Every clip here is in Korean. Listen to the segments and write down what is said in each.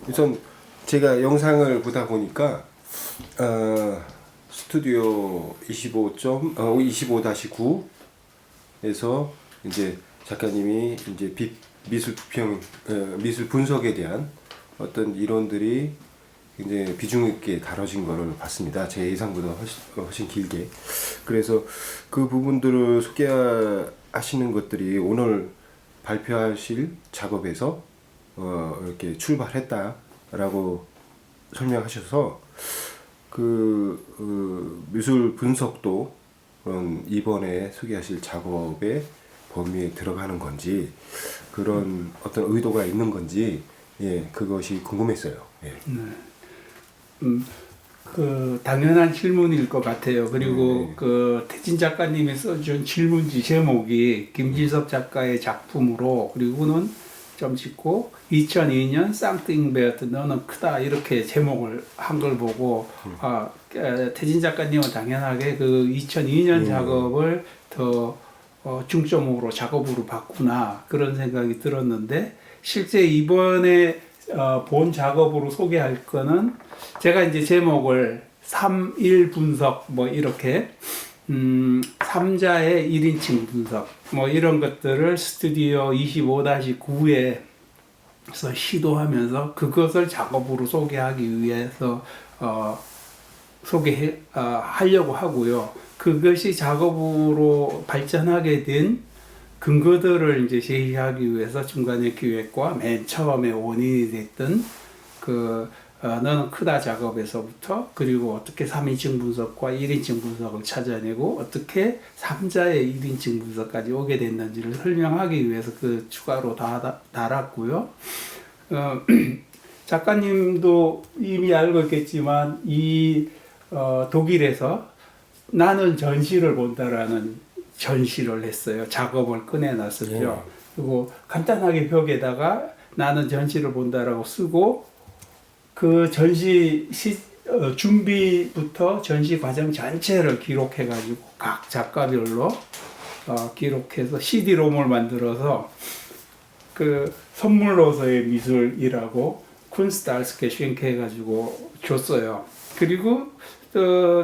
우선 제가 영상을 보다 보니까 스튜디오 25-9에서 이제 작가님이 이제 미술 부평, 미술 분석에 대한 어떤 이론들이 굉장히 비중 있게 다뤄진 거를 봤습니다. 제 예상보다 훨씬 길게. 그래서 그 부분들을 소개하시는 것들이 오늘 발표하실 작업에서 이렇게 출발했다라고 설명하셔서 미술 분석도 그런 이번에 소개하실 작업의 범위에 들어가는 건지 그런 어떤 의도가 있는 건지 그것이 궁금했어요. 예. 그 당연한 질문일 것 같아요. 그리고 그 태진 작가님이 써준 질문지 제목이 김지섭 작가의 작품으로 그리고는 좀 짓고 2002년 쌍띵베어트 너는 크다 이렇게 제목을 한 걸 보고 태진 작가님은 당연하게 그 2002년 작업을 더 중점으로 작업으로 봤구나 그런 생각이 들었는데 실제 이번에 본 작업으로 소개할 거는 제가 이제 제목을 3.1 분석 뭐 이렇게 3자의 1인칭 분석 뭐 이런 것들을 스튜디오 25-9에서 시도하면서 그것을 작업으로 소개하기 위해서 하려고 하고요. 그것이 작업으로 발전하게 된 근거들을 이제 제시하기 위해서 중간에 기획과 맨 처음에 원인이 됐던 너는 크다 작업에서부터 그리고 어떻게 3인칭 분석과 1인칭 분석을 찾아내고 어떻게 3자의 1인칭 분석까지 오게 됐는지를 설명하기 위해서 그 추가로 달았고요. 작가님도 이미 알고 있겠지만 독일에서 나는 전시를 본다라는 전시를 했어요. 작업을 꺼내놨었죠. 그리고 간단하게 벽에다가 나는 전시를 본다라고 쓰고 그 전시 준비부터 전시 과정 전체를 기록해가지고 각 작가별로 기록해서 CD롬을 만들어서 그 선물로서의 미술이라고 쿤스트 알스케 쉔케 해가지고 줬어요. 그리고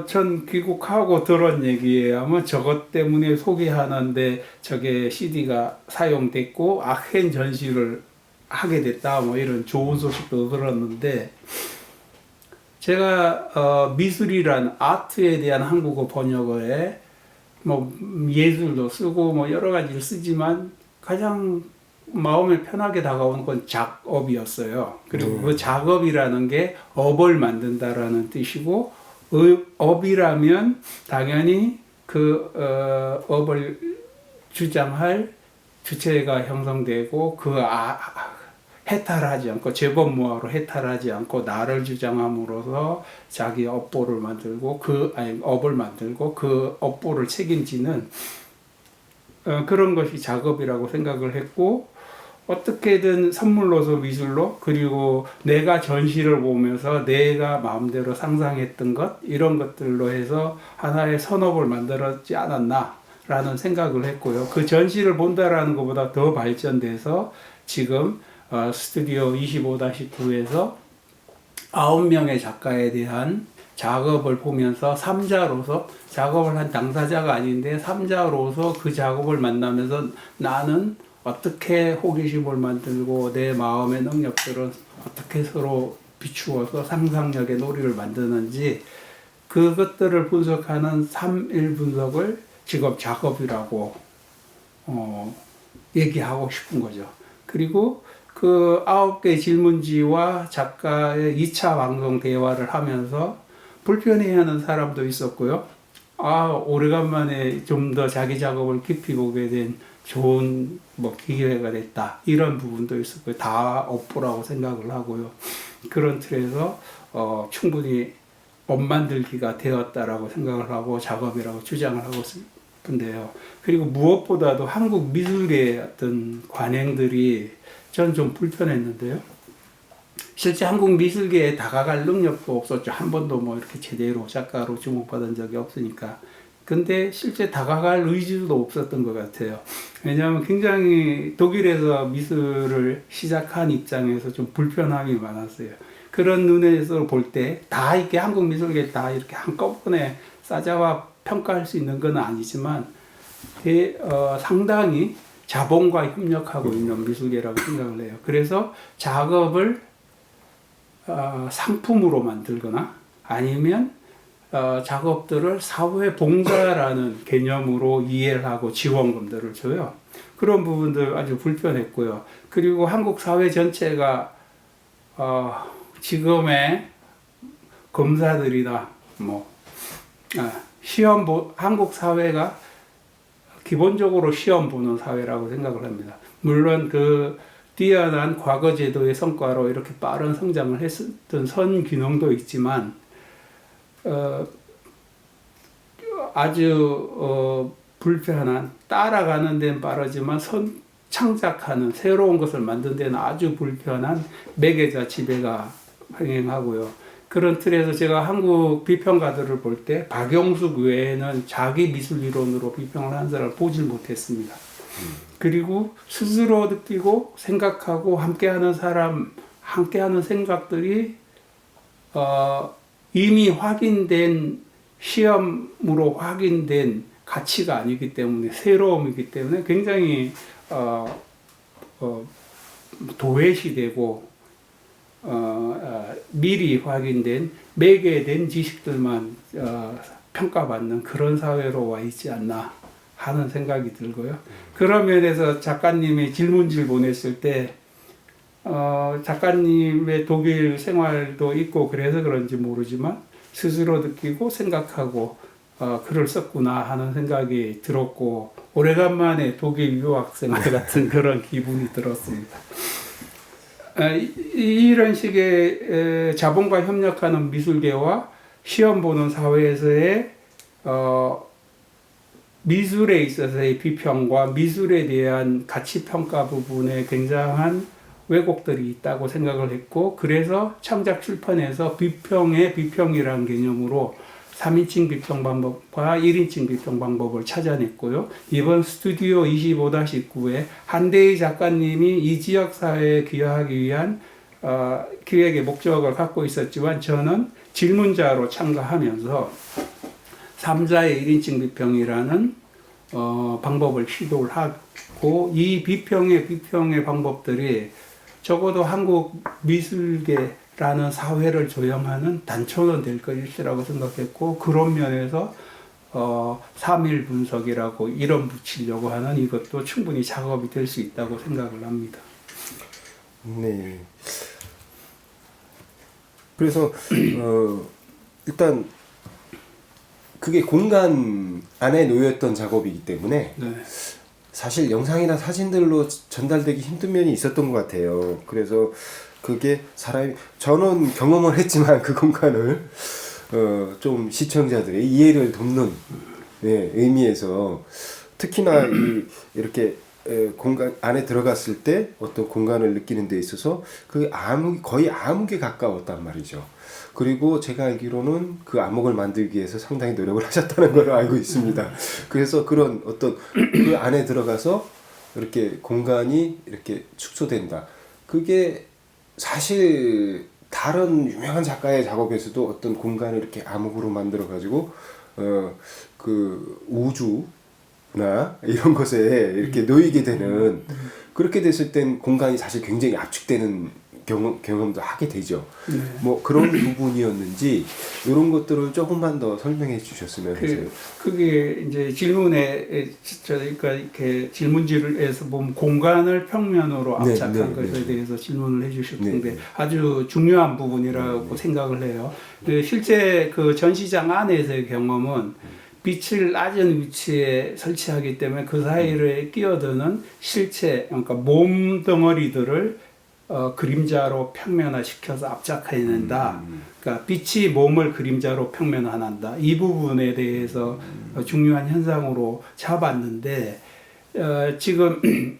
전 귀국하고 들은 얘기에 하면 저것 때문에 소개하는데 저게 CD가 사용됐고 아헨 전시를 하게 됐다 뭐 이런 좋은 소식도 들었는데 제가 미술이란 아트에 대한 한국어 번역어에 뭐 예술도 쓰고 뭐 여러 가지를 쓰지만 가장 마음에 편하게 다가오는 건 작업이었어요. 그리고 그 작업이라는 게 업을 만든다라는 뜻이고 업이라면 당연히 그 업을 주장할 주체가 형성되고 해탈하지 않고 재범무화로 해탈하지 않고 나를 주장함으로써 자기 업보를 만들고 업을 만들고 그 업보를 책임지는 그런 것이 작업이라고 생각을 했고 어떻게든 선물로서 미술로 그리고 내가 전시를 보면서 내가 마음대로 상상했던 것 이런 것들로 해서 하나의 선업을 만들었지 않았나 라는 생각을 했고요. 그 전시를 본다라는 것보다 더 발전돼서 지금 스튜디오 25-9에서 9명의 작가에 대한 작업을 보면서 3자로서 작업을 한 당사자가 아닌데 3자로서 그 작업을 만나면서 나는 어떻게 호기심을 만들고 내 마음의 능력들은 어떻게 서로 비추어서 상상력의 놀이를 만드는지 그것들을 분석하는 3.1 분석을 지금 작업이라고 얘기하고 싶은 거죠. 그리고 그 9개 질문지와 작가의 2차 방송 대화를 하면서 불편해하는 사람도 있었고요. 오래간만에 좀 더 자기 작업을 깊이 보게 된 좋은 기회가 됐다. 이런 부분도 있었고요. 다 업보라고 생각을 하고요. 그런 틀에서 충분히 업 만들기가 되었다라고 생각을 하고 작업이라고 주장을 하고 싶은데요. 그리고 무엇보다도 한국 미술계의 어떤 관행들이 전 좀 불편했는데요. 실제 한국 미술계에 다가갈 능력도 없었죠. 한 번도 뭐 이렇게 제대로 작가로 주목받은 적이 없으니까 근데 실제 다가갈 의지도 없었던 것 같아요. 왜냐하면 굉장히 독일에서 미술을 시작한 입장에서 좀 불편함이 많았어요. 그런 눈에서 볼 때 다 이렇게 한국 미술계 다 이렇게 한꺼번에 싸잡아 평가할 수 있는 건 아니지만 상당히 자본과 협력하고 있는 미술계라고 생각을 해요. 그래서 작업을 상품으로 만들거나 아니면 작업들을 사회봉사라는 개념으로 이해를 하고 지원금들을 줘요. 그런 부분들 아주 불편했고요. 그리고 한국 사회 전체가 지금의 검사들이나 한국 사회가 기본적으로 시험 보는 사회라고 생각을 합니다. 물론 그 뛰어난 과거 제도의 성과로 이렇게 빠른 성장을 했던 선균형도 있지만 아주 불편한, 따라가는 데는 빠르지만 창작하는 새로운 것을 만든 데는 아주 불편한 매개자 지배가 행행하고요. 그런 틀에서 제가 한국 비평가들을 볼 때 박용숙 외에는 자기 미술 이론으로 비평을 한 사람을 보질 못했습니다. 그리고 스스로 느끼고 생각하고 함께하는 사람, 함께하는 생각들이 이미 확인된 시험으로 확인된 가치가 아니기 때문에 새로움이기 때문에 굉장히 도외시되고 미리 확인된 매개된 지식들만 평가받는 그런 사회로 와 있지 않나 하는 생각이 들고요. 그런 면에서 작가님이 질문지를 보냈을 때 작가님의 독일 생활도 있고 그래서 그런지 모르지만 스스로 느끼고 생각하고 글을 썼구나 하는 생각이 들었고 오래간만에 독일 유학 생활 같은 그런 기분이 들었습니다. 이런 식의 자본과 협력하는 미술계와 시험 보는 사회에서의 미술에 있어서의 비평과 미술에 대한 가치평가 부분에 굉장한 왜곡들이 있다고 생각을 했고 그래서 창작 출판에서 비평의 비평이라는 개념으로 3인칭 비평 방법과 1인칭 비평 방법을 찾아냈고요. 이번 스튜디오 25-9에 한대희 작가님이 이 지역사회에 기여하기 위한 기획의 목적을 갖고 있었지만 저는 질문자로 참가하면서 3자의 1인칭 비평이라는 방법을 시도를 하고 이 비평의 방법들이 적어도 한국 미술계라는 사회를 조형하는 단초는 될 것이라고 생각했고 그런 면에서 3일 분석이라고 이름 붙이려고 하는 이것도 충분히 작업이 될 수 있다고 생각을 합니다. 네. 그래서 일단 그게 공간 안에 놓였던 작업이기 때문에 네. 사실 영상이나 사진들로 전달되기 힘든 면이 있었던 것 같아요. 그래서 그게 저는 경험을 했지만 그 공간을 좀 시청자들의 이해를 돕는 의미에서 특히나 이렇게 공간 안에 들어갔을 때 어떤 공간을 느끼는 데 있어서 그게 거의 암흑에 가까웠단 말이죠. 그리고 제가 알기로는 그 암흑을 만들기 위해서 상당히 노력을 하셨다는 걸 알고 있습니다. 그래서 그런 어떤 그 안에 들어가서 이렇게 공간이 이렇게 축소된다. 그게 사실 다른 유명한 작가의 작업에서도 어떤 공간을 이렇게 암흑으로 만들어 가지고 그 우주나 이런 것에 이렇게 놓이게 되는 그렇게 됐을 땐 공간이 사실 굉장히 압축되는 경험도 하게 되죠. 네. 뭐 그런 부분이었는지 이런 것들을 조금만 더 설명해 주셨으면 해서요. 그게 이제 질문에 그러니까 이렇게 질문지를에서 보면 공간을 평면으로 압착한 것에 대해서 질문을 해주셨는데 아주 중요한 부분이라고 생각을 해요. 실제 그 전시장 안에서의 경험은 빛을 낮은 위치에 설치하기 때문에 그 사이에 끼어드는 실체, 그러니까 몸 덩어리들을 그림자로 평면화시켜서 압착해낸다. 그러니까 빛이 몸을 그림자로 평면화한다. 이 부분에 대해서 중요한 현상으로 잡았는데 지금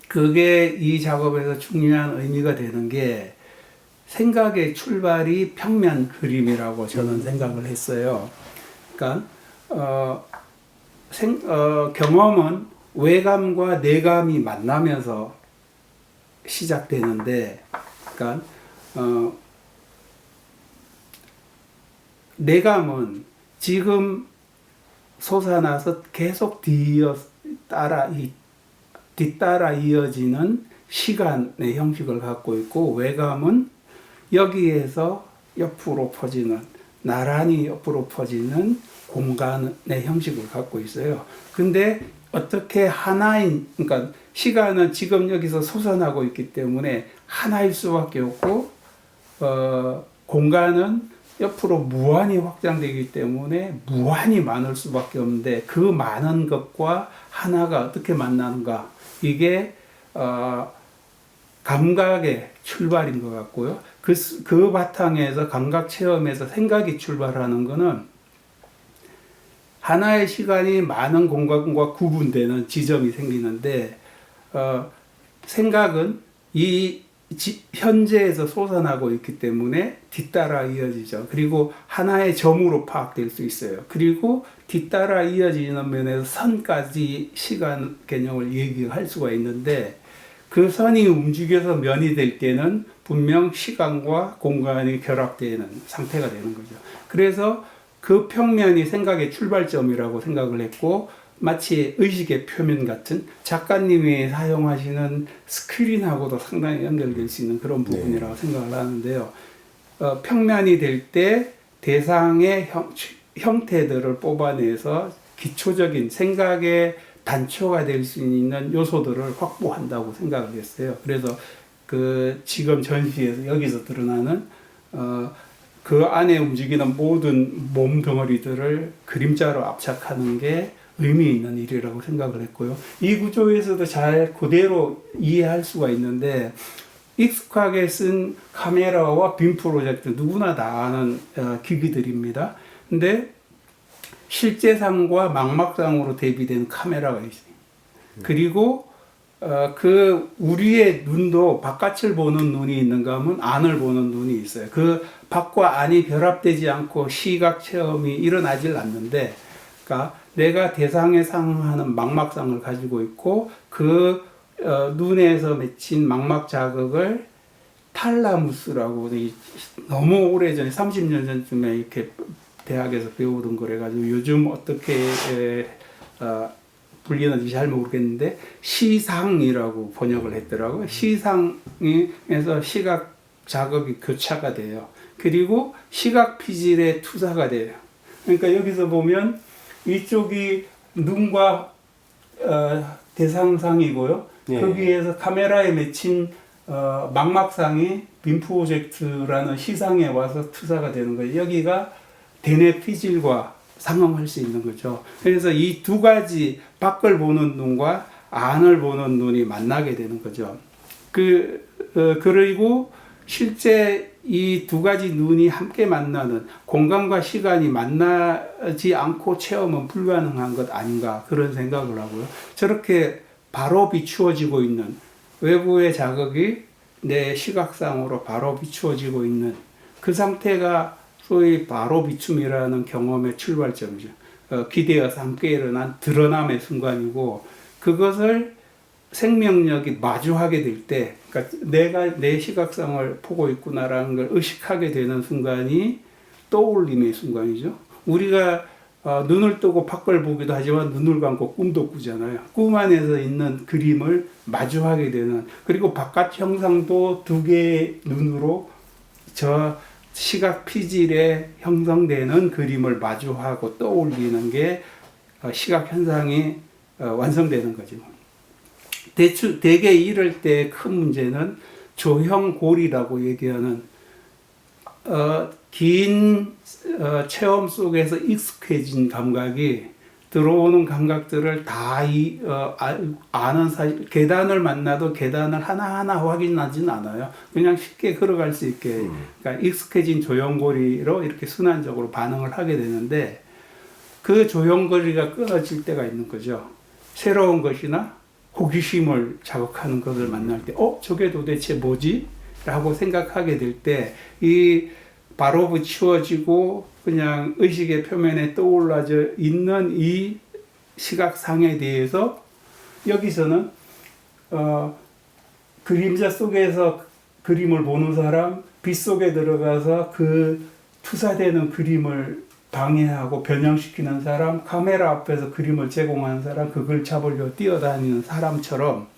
그게 이 작업에서 중요한 의미가 되는 게 생각의 출발이 평면 그림이라고 저는 생각을 했어요. 그러니까 경험은 외감과 내감이 만나면서 시작되는데, 그러니까 내감은 지금 솟아나서 계속 뒤따라 이어지는 시간의 형식을 갖고 있고, 외감은 여기에서 옆으로 퍼지는, 나란히 옆으로 퍼지는 공간의 형식을 갖고 있어요. 근데 어떻게 하나인, 그러니까 시간은 지금 여기서 솟아나고 있기 때문에 하나일 수밖에 없고, 공간은 옆으로 무한히 확장되기 때문에 무한히 많을 수밖에 없는데, 그 많은 것과 하나가 어떻게 만나는가, 이게 감각의 출발인 것 같고요. 그 바탕에서 감각 체험에서 생각이 출발하는 것은 하나의 시간이 많은 공간과 구분되는 지점이 생기는데, 생각은 이 현재에서 솟아나고 있기 때문에 뒤따라 이어지죠. 그리고 하나의 점으로 파악될 수 있어요. 그리고 뒤따라 이어지는 면에서 선까지 시간 개념을 얘기할 수가 있는데, 그 선이 움직여서 면이 될 때는 분명 시간과 공간이 결합되는 상태가 되는 거죠. 그래서 그 평면이 생각의 출발점이라고 생각을 했고, 마치 의식의 표면 같은 작가님이 사용하시는 스크린하고도 상당히 연결될 수 있는 그런 부분이라고 생각을 하는데요. 평면이 될 때 대상의 형태들을 뽑아내서 기초적인 생각의 단초가 될 수 있는 요소들을 확보한다고 생각을 했어요. 그래서 지금 전시에서 여기서 드러나는 그 안에 움직이는 모든 몸 덩어리들을 그림자로 압착하는 게 의미 있는 일이라고 생각을 했고요. 이 구조에서도 잘 그대로 이해할 수가 있는데, 익숙하게 쓴 카메라와 빔 프로젝트 누구나 다 아는 기기들입니다. 근데 실제상과 망막상으로 대비된 카메라가 있어요. 그리고 우리의 눈도 바깥을 보는 눈이 있는가 하면 안을 보는 눈이 있어요. 그 밖과 안이 결합되지 않고 시각 체험이 일어나질 않는데, 그러니까 내가 대상에 상응하는 망막상을 가지고 있고, 그 눈에서 맺힌 망막 자극을 탈라무스라고 너무 오래전에 30년 전쯤에 이렇게 대학에서 배우던 거래가지고 요즘 어떻게 불리는지 잘 모르겠는데 시상이라고 번역을 했더라고요. 시상에서 시각 자극이 교차가 돼요. 그리고 시각 피질의 투사가 돼요. 그러니까 여기서 보면 이쪽이 눈과 대상상이고요. 예. 거기에서 카메라에 맺힌 망막상이 빔 프로젝트라는 시상에 와서 투사가 되는 거예요. 여기가 대뇌 피질과 상응할 수 있는 거죠. 그래서 이 두 가지 밖을 보는 눈과 안을 보는 눈이 만나게 되는 거죠. 그리고 실제 이 두 가지 눈이 함께 만나는 공간과 시간이 만나지 않고 체험은 불가능한 것 아닌가, 그런 생각을 하고요. 저렇게 바로 비추어지고 있는 외부의 자극이 내 시각상으로 바로 비추어지고 있는 그 상태가 소위 바로 비춤이라는 경험의 출발점이죠. 기대어서 함께 일어난 드러남의 순간이고, 그것을 생명력이 마주하게 될 때, 그러니까 내가 내 시각상을 보고 있구나라는 걸 의식하게 되는 순간이 떠올림의 순간이죠. 우리가 눈을 뜨고 밖을 보기도 하지만 눈을 감고 꿈도 꾸잖아요. 꿈 안에서 있는 그림을 마주하게 되는, 그리고 바깥 형상도 두 개의 눈으로 저 시각 피질에 형성되는 그림을 마주하고 떠올리는 게 시각 현상이 완성되는 거죠. 대개 이럴 때 큰 문제는 조형골이라고 얘기하는 긴 체험 속에서 익숙해진 감각이 들어오는 감각들을 다 아는 사실, 계단을 만나도 계단을 하나하나 확인하지는 않아요. 그냥 쉽게 걸어갈 수 있게, 그러니까 익숙해진 조형거리로 이렇게 순환적으로 반응을 하게 되는데, 그 조형거리가 끊어질 때가 있는 거죠. 새로운 것이나 호기심을 자극하는 것을 만날 때, 저게 도대체 뭐지? 라고 생각하게 될 때, 이 바로 붙여지고 그냥 의식의 표면에 떠올라져 있는 이 시각상에 대해서 여기서는 그림자 속에서 그림을 보는 사람, 빛 속에 들어가서 그 투사되는 그림을 방해하고 변형시키는 사람, 카메라 앞에서 그림을 제공하는 사람, 그걸 잡으려 뛰어다니는 사람처럼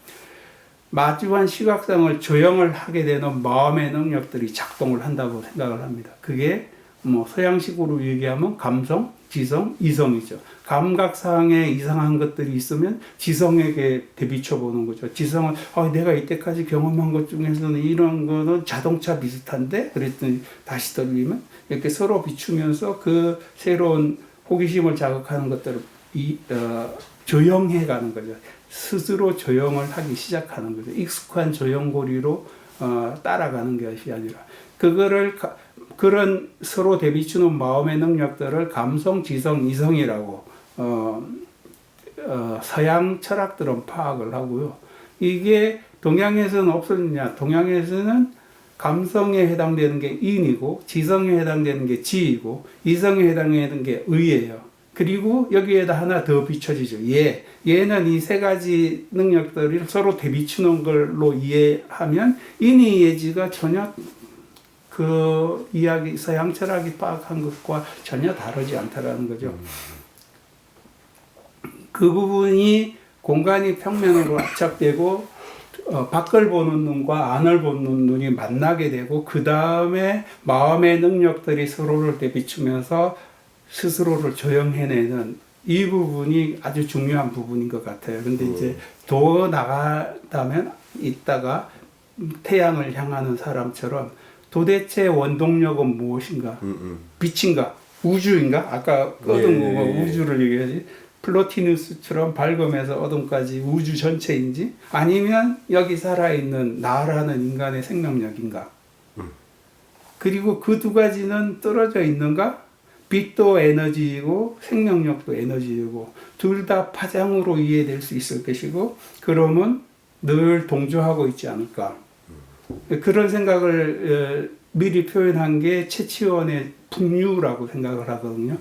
마주한 시각상을 조형을 하게 되는 마음의 능력들이 작동을 한다고 생각을 합니다. 그게 뭐 서양식으로 얘기하면 감성, 지성, 이성이죠. 감각상에 이상한 것들이 있으면 지성에게 대비쳐 보는 거죠. 지성은 내가 이때까지 경험한 것 중에서는 이런 거는 자동차 비슷한데 그랬더니 다시 들리면 이렇게 서로 비추면서 그 새로운 호기심을 자극하는 것들을 조형해 가는 거죠. 스스로 조형을 하기 시작하는 거죠. 익숙한 조형고리로 따라가는 것이 아니라 그거를 그런 서로 대비추는 마음의 능력들을 감성, 지성, 이성이라고 서양 철학들은 파악을 하고요. 이게 동양에서는 없었느냐? 동양에서는 감성에 해당되는 게 인이고 지성에 해당되는 게 지이고 이성에 해당되는 게 의예요. 그리고 여기에다 하나 더 비춰지죠. 얘는 이 세 가지 능력들을 서로 대비추는 걸로 이해하면 인이 예지가 전혀 그 이야기 서양 철학이 파악한 것과 전혀 다르지 않다라는 거죠. 그 부분이 공간이 평면으로 압착되고 밖을 보는 눈과 안을 보는 눈이 만나게 되고 그 다음에 마음의 능력들이 서로를 대비추면서 스스로를 조형해내는 이 부분이 아주 중요한 부분인 것 같아요. 근데 이제 더 나가다면 이따가 태양을 향하는 사람처럼 도대체 원동력은 무엇인가? 빛인가? 우주인가? 아까 어둠 우주를 얘기하지. 플로티누스처럼 밝음에서 어둠까지 우주 전체인지 아니면 여기 살아있는 나라는 인간의 생명력인가? 그리고 그 두 가지는 떨어져 있는가? 빛도 에너지이고 생명력도 에너지이고 둘 다 파장으로 이해될 수 있을 것이고 그러면 늘 동조하고 있지 않을까? 그런 생각을 미리 표현한 게 채치원의 풍류라고 생각을 하거든요.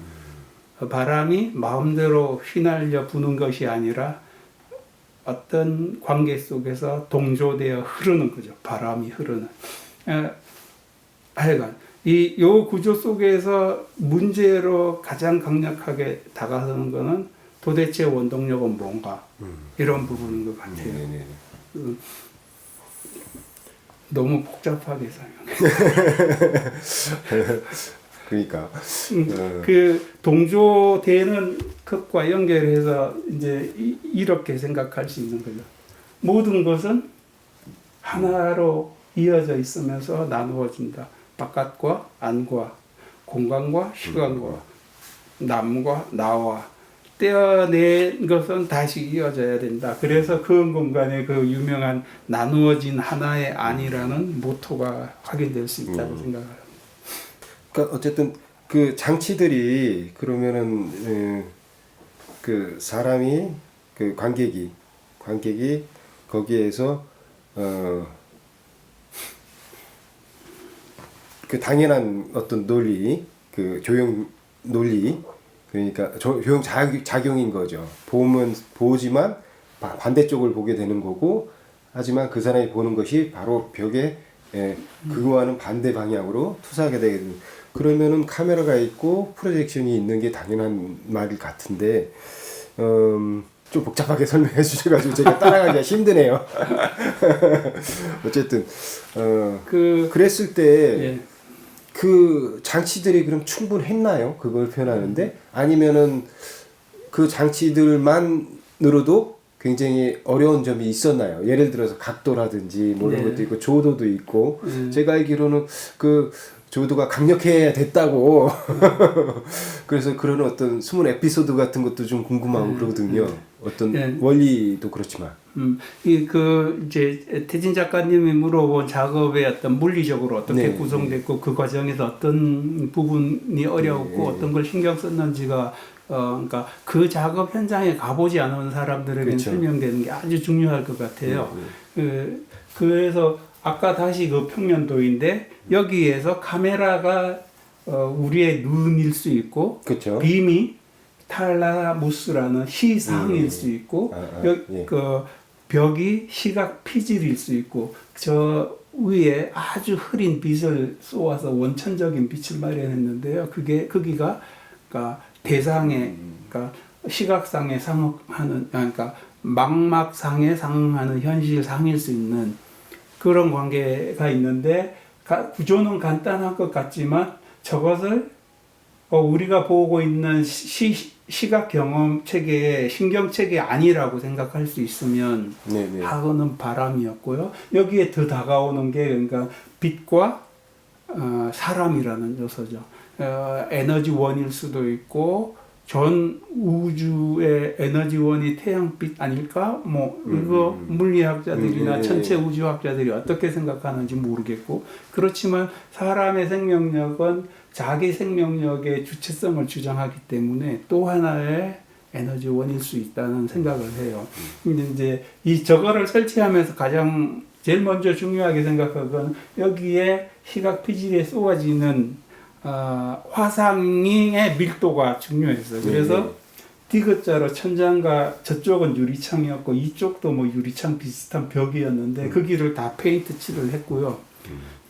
바람이 마음대로 휘날려 부는 것이 아니라 어떤 관계 속에서 동조되어 흐르는 거죠. 바람이 흐르는. 하여간 요 구조 속에서 문제로 가장 강력하게 다가서는 것은 도대체 원동력은 뭔가 이런 부분인 것 같아요. 너무 복잡하게 설명해. 그러니까 그 동조되는 것과 연결해서 이제 이렇게 생각할 수 있는 거죠. 모든 것은 하나로 이어져 있으면서 나누어진다. 바깥과 안과 공간과 시간과 남과 나와 떼어낸 것은 다시 이어져야 된다. 그래서 그 공간에 그 유명한 나누어진 하나의 안이라는 모토가 확인될 수 있다고 생각합니다. 그러니까 어쨌든 그 장치들이 그러면은 그 사람이 그 관객이 거기에서 그 당연한 어떤 논리, 그 조형 논리, 그러니까 조형 작용인 거죠. 보지만 반대쪽을 보게 되는 거고, 하지만 그 사람이 보는 것이 바로 벽에 그거와는 반대 방향으로 투사하게 되거든요. 그러면은 카메라가 있고 프로젝션이 있는 게 당연한 말 같은데 좀 복잡하게 설명해 주셔가지고 제가 따라가기가 힘드네요. 어쨌든 그랬을 때 그 장치들이 그럼 충분했나요? 그걸 표현하는데 아니면은 그 장치들만으로도 굉장히 어려운 점이 있었나요? 예를 들어서 각도라든지 뭐 이런 것도 있고 조도도 있고 제가 알기로는 그 조도가 강력해야 됐다고 그래서 그런 어떤 숨은 에피소드 같은 것도 좀 궁금하고 그러거든요. 어떤 원리도 그렇지만 이제 태진 작가님이 물어본 작업의 어떤 물리적으로 어떻게 구성됐고 그 과정에서 어떤 부분이 어려웠고 어떤 걸 신경 썼는지가 그러니까 그 작업 현장에 가보지 않은 사람들에게 설명되는 게 아주 중요할 것 같아요. 그래서 아까 다시 그 평면도인데 여기에서 카메라가 우리의 눈일 수 있고 그렇죠. 빔이 탈라무스라는 시상일 수 있고 예. 그 벽이 시각 피질일 수 있고 저 위에 아주 흐린 빛을 쏘아서 원천적인 빛을 마련했는데요. 그게 거기가 그러니까 대상의 그러니까 시각상에 상응하는 그러니까 망막상에 상응하는 현실상일 수 있는 그런 관계가 있는데 구조는 간단한 것 같지만 저것을 우리가 보고 있는 시각 경험 체계의 신경 체계 아니라고 생각할 수 있으면 네네. 하고는 바람이었고요. 여기에 더 다가오는 게 그러니까 빛과 사람이라는 요소죠. 에너지원일 수도 있고 전 우주의 에너지원이 태양빛 아닐까? 뭐 이거 물리학자들이나 천체 우주학자들이 어떻게 생각하는지 모르겠고 그렇지만 사람의 생명력은 자기 생명력의 주체성을 주장하기 때문에 또 하나의 에너지원일 수 있다는 생각을 해요. 근데 이제 저거를 설치하면서 가장 제일 먼저 중요하게 생각한 건 여기에 시각 피질에 쏘아지는 화상의 밀도가 중요했어요. 그래서 디귿자로 천장과 저쪽은 유리창이었고 이쪽도 뭐 유리창 비슷한 벽이었는데 거기를 다 페인트 칠을 했고요.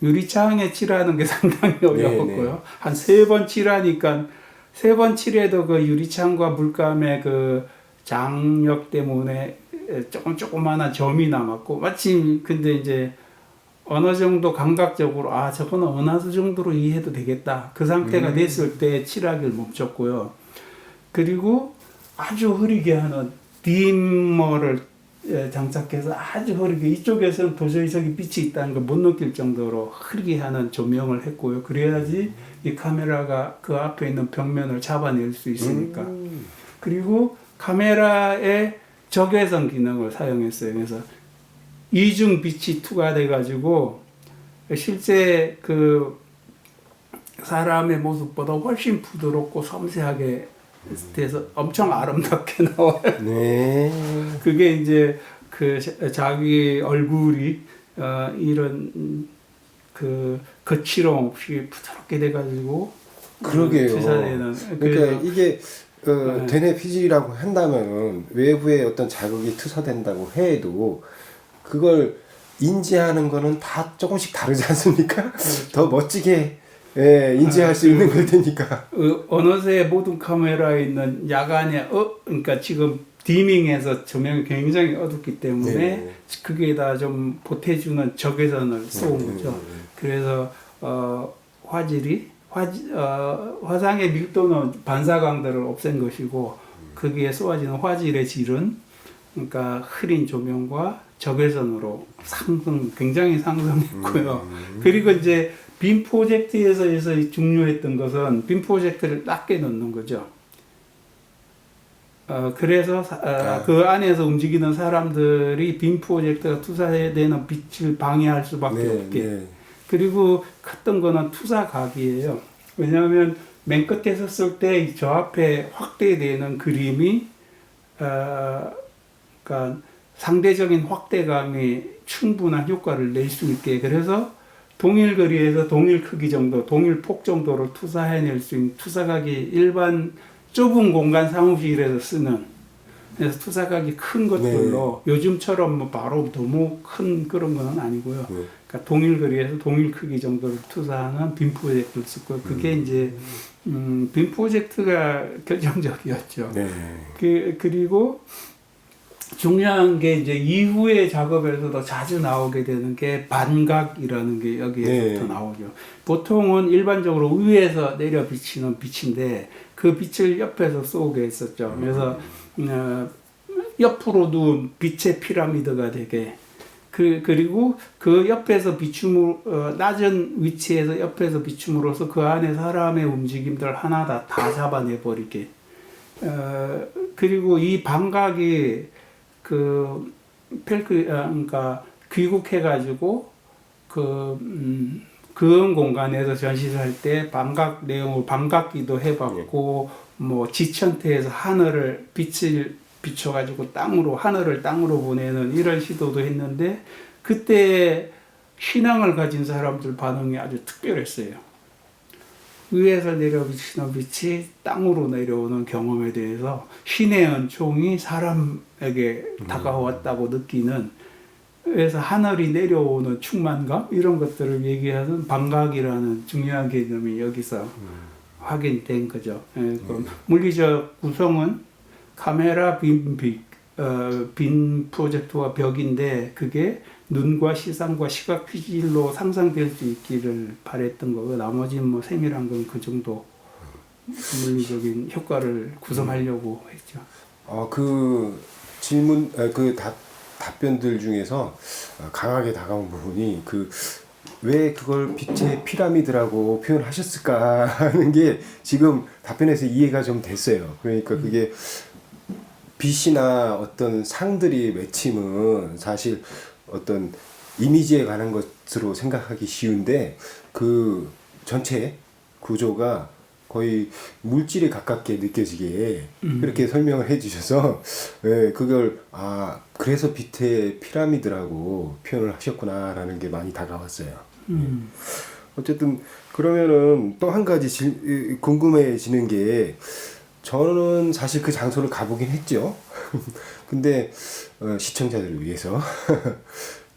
유리창에 칠하는 게 상당히 어려웠고요. 한 3번 칠하니까 3번 칠해도 그 유리창과 물감의 그 장력 때문에 조그마한 점이 남았고 마침 근데 이제 어느 정도 감각적으로 저거는 어느 정도로 이해해도 되겠다. 그 상태가 됐을 때 칠하기를 멈췄고요. 그리고 아주 흐리게 하는 디머를 장착해서 아주 흐리게 이쪽에서는 도저히 저기 빛이 있다는 걸 못 느낄 정도로 흐리게 하는 조명을 했고요. 그래야지 이 카메라가 그 앞에 있는 벽면을 잡아낼 수 있으니까. 그리고 카메라의 적외선 기능을 사용했어요. 그래서 이중 빛이 투과돼 가지고 실제 그 사람의 모습보다 훨씬 부드럽고 섬세하게 돼서 엄청 아름답게 나와요. 네. 그게 이제 그 자기 얼굴이 이런 그 거칠음 없이 부드럽게 돼가지고 그러게요. 투사되는 그러니까 이게 대뇌 피질이라고 한다면은 외부에 어떤 자극이 투사된다고 해도 그걸 인지하는 거는 다 조금씩 다르지 않습니까? 그렇죠. 더 멋지게 인지할 수 있는 걸 테니까. 어느새 모든 카메라에 있는 야간에 그러니까 지금 디밍해서 조명이 굉장히 어둡기 때문에 그게다 좀 보태주는 적외선을 쏘은 거죠. 그래서 화질이 화상의 밀도는 반사광들을 없앤 것이고 거기에 쏘아지는 화질의 질은 그러니까 흐린 조명과 적외선으로 굉장히 상승했고요. 그리고 이제 빔 프로젝트에서 중요했던 것은 빔 프로젝트를 낮게 넣는 거죠. 그래서 그 안에서 움직이는 사람들이 빔 프로젝트가 투사되는 빛을 방해할 수밖에 없게. 그리고 컸던 거는 투사각이에요. 왜냐하면 맨 끝에 섰을 때 저 앞에 확대되는 그림이 그러니까 상대적인 확대감이 충분한 효과를 낼 수 있게 그래서 동일 거리에서 동일 크기 정도, 동일 폭 정도를 투사해낼 수 있는 투사각이 일반 좁은 공간 사무실에서 쓰는 그래서 투사각이 큰 것들로 요즘처럼 뭐 바로 너무 큰 그런 건 아니고요. 그러니까 동일 거리에서 동일 크기 정도를 투사하는 빔 프로젝트를 쓰고 그게 이제 빔 프로젝트가 결정적이었죠. 그리고 중요한 게 이제 이후의 작업에서도 자주 나오게 되는 게 반각이라는 게 여기에서부터 나오죠. 보통은 일반적으로 위에서 내려 비치는 빛인데 그 빛을 옆에서 쏘게 했었죠. 그래서 옆으로 누운 빛의 피라미드가 되게 그리고 그 옆에서 낮은 위치에서 옆에서 비춤으로써 그 안에 사람의 움직임들 하나 다 잡아내 버리게. 그리고 이 반각이 그러니까 귀국해가지고 그런 공간에서 전시를 할 때 반각 내용을 반각기도 해봤고 뭐 지천태에서 하늘을 빛을 비춰가지고 하늘을 땅으로 보내는 이런 시도도 했는데 그때 신앙을 가진 사람들 반응이 아주 특별했어요. 위에서 내려비치는 빛이 땅으로 내려오는 경험에 대해서 신의 은총이 사람에게 다가왔다고 느끼는, 그래서 하늘이 내려오는 충만감 이런 것들을 얘기하는 반각이라는 중요한 개념이 여기서 확인된 거죠. 예, 그 물리적 구성은 카메라 빈 프로젝터와 벽인데 그게 눈과 시상과 시각 피질로 상상될 수 있기를 바랬던 거고, 나머지는 뭐 세밀한 건 그 정도 물리적인 효과를 구성하려고 했죠. 그 질문, 답변들 중에서 강하게 다가온 부분이 왜 그걸 빛의 피라미드라고 표현하셨을까 하는 게 지금 답변에서 이해가 좀 됐어요. 그러니까 그게 빛이나 어떤 상들이 맺힘은 사실 어떤 이미지에 관한 것으로 생각하기 쉬운데 그 전체 구조가 거의 물질에 가깝게 느껴지게 그렇게 설명을 해주셔서 그걸 그래서 빛의 피라미드라고 표현을 하셨구나라는 게 많이 다가왔어요. 어쨌든 그러면은 또 한 가지 궁금해지는 게, 저는 사실 그 장소를 가보긴 했죠. 근데 시청자들을 위해서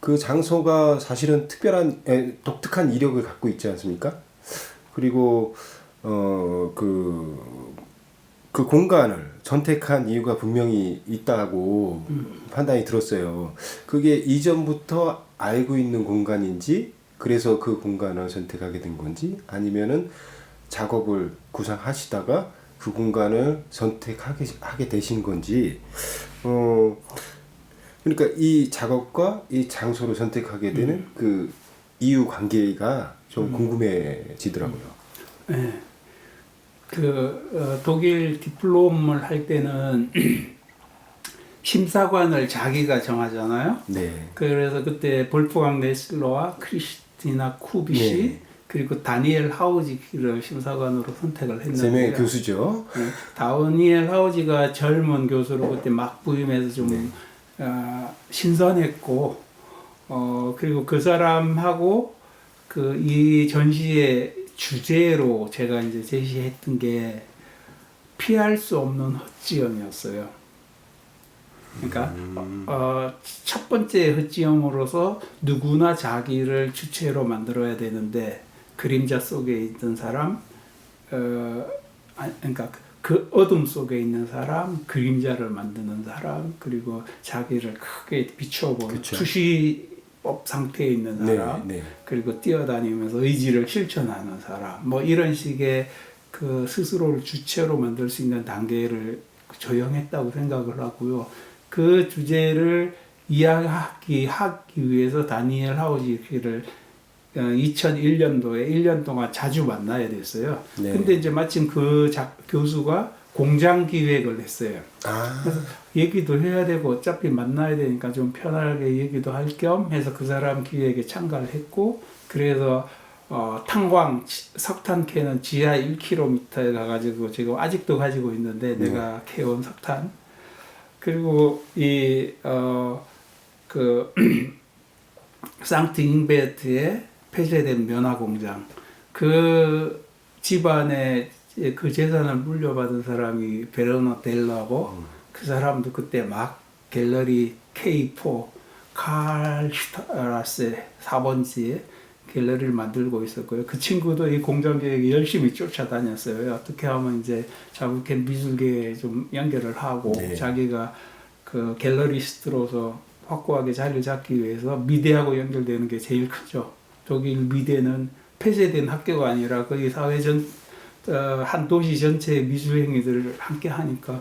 그 장소가 사실은 독특한 이력을 갖고 있지 않습니까? 그리고 그 공간을 선택한 이유가 분명히 있다고 판단이 들었어요. 그게 이전부터 알고 있는 공간인지, 그래서 그 공간을 선택하게 된 건지, 아니면은 작업을 구상하시다가 그 공간을 선택하게 되신 건지, 그러니까 이 작업과 이 장소를 선택하게 되는 그 이유 관계가 좀 궁금해지더라고요. 네. 독일 디플롬을 할 때는 심사관을 자기가 정하잖아요. 네. 그래서 그때 볼프강 네슬러와 크리스티나 쿠비시, 네. 그리고 다니엘 하우지를 심사관으로 선택을 세 명의 했는데요. 교수죠. 네. 다니엘 하우지가 젊은 교수로 그때 막 부임해서 좀 신선했고, 그리고 그 사람하고 이 전시의 주제로 제가 이제 제시했던 게 피할 수 없는 헛지형이었어요. 그러니까 첫 번째 헛지형으로서 누구나 자기를 주체로 만들어야 되는데, 그림자 속에 있던 사람, 그러니까 그 어둠 속에 있는 사람, 그림자를 만드는 사람, 그리고 자기를 크게 비춰보는 투시법 상태에 있는 사람, 그리고 뛰어다니면서 의지를 실천하는 사람, 뭐 이런 식의 그 스스로를 주체로 만들 수 있는 단계를 조형했다고 생각을 하고요. 그 주제를 이야기하기 위해서 다니엘 하우지를 2001년도에 1년 동안 자주 만나야 됐어요. 근데 이제 마침 그 교수가 공장 기획을 했어요. 그래서 얘기도 해야 되고 어차피 만나야 되니까 좀 편하게 얘기도 할 겸 해서 그 사람 기획에 참가를 했고, 그래서 탄광 석탄 캐는 지하 1km에 가가지고 지금 아직도 가지고 있는데 내가 캐온 석탄, 그리고 상트 잉베트의 폐쇄된 면화 공장, 그 집안에 그 재산을 물려받은 사람이 베르너 델러고, 그 사람도 그때 막 갤러리 K4 칼슈트라세 4번지에 갤러리를 만들고 있었고요. 그 친구도 이 공장 계획에 열심히 쫓아다녔어요. 어떻게 하면 이제 자국계 미술계에 좀 연결을 하고 자기가 그 갤러리스트로서 확고하게 자리를 잡기 위해서 미대하고 연결되는 게 제일 크죠. 독일 미대는 폐쇄된 학교가 아니라 거의 사회 한 도시 전체의 미술 행위들을 함께 하니까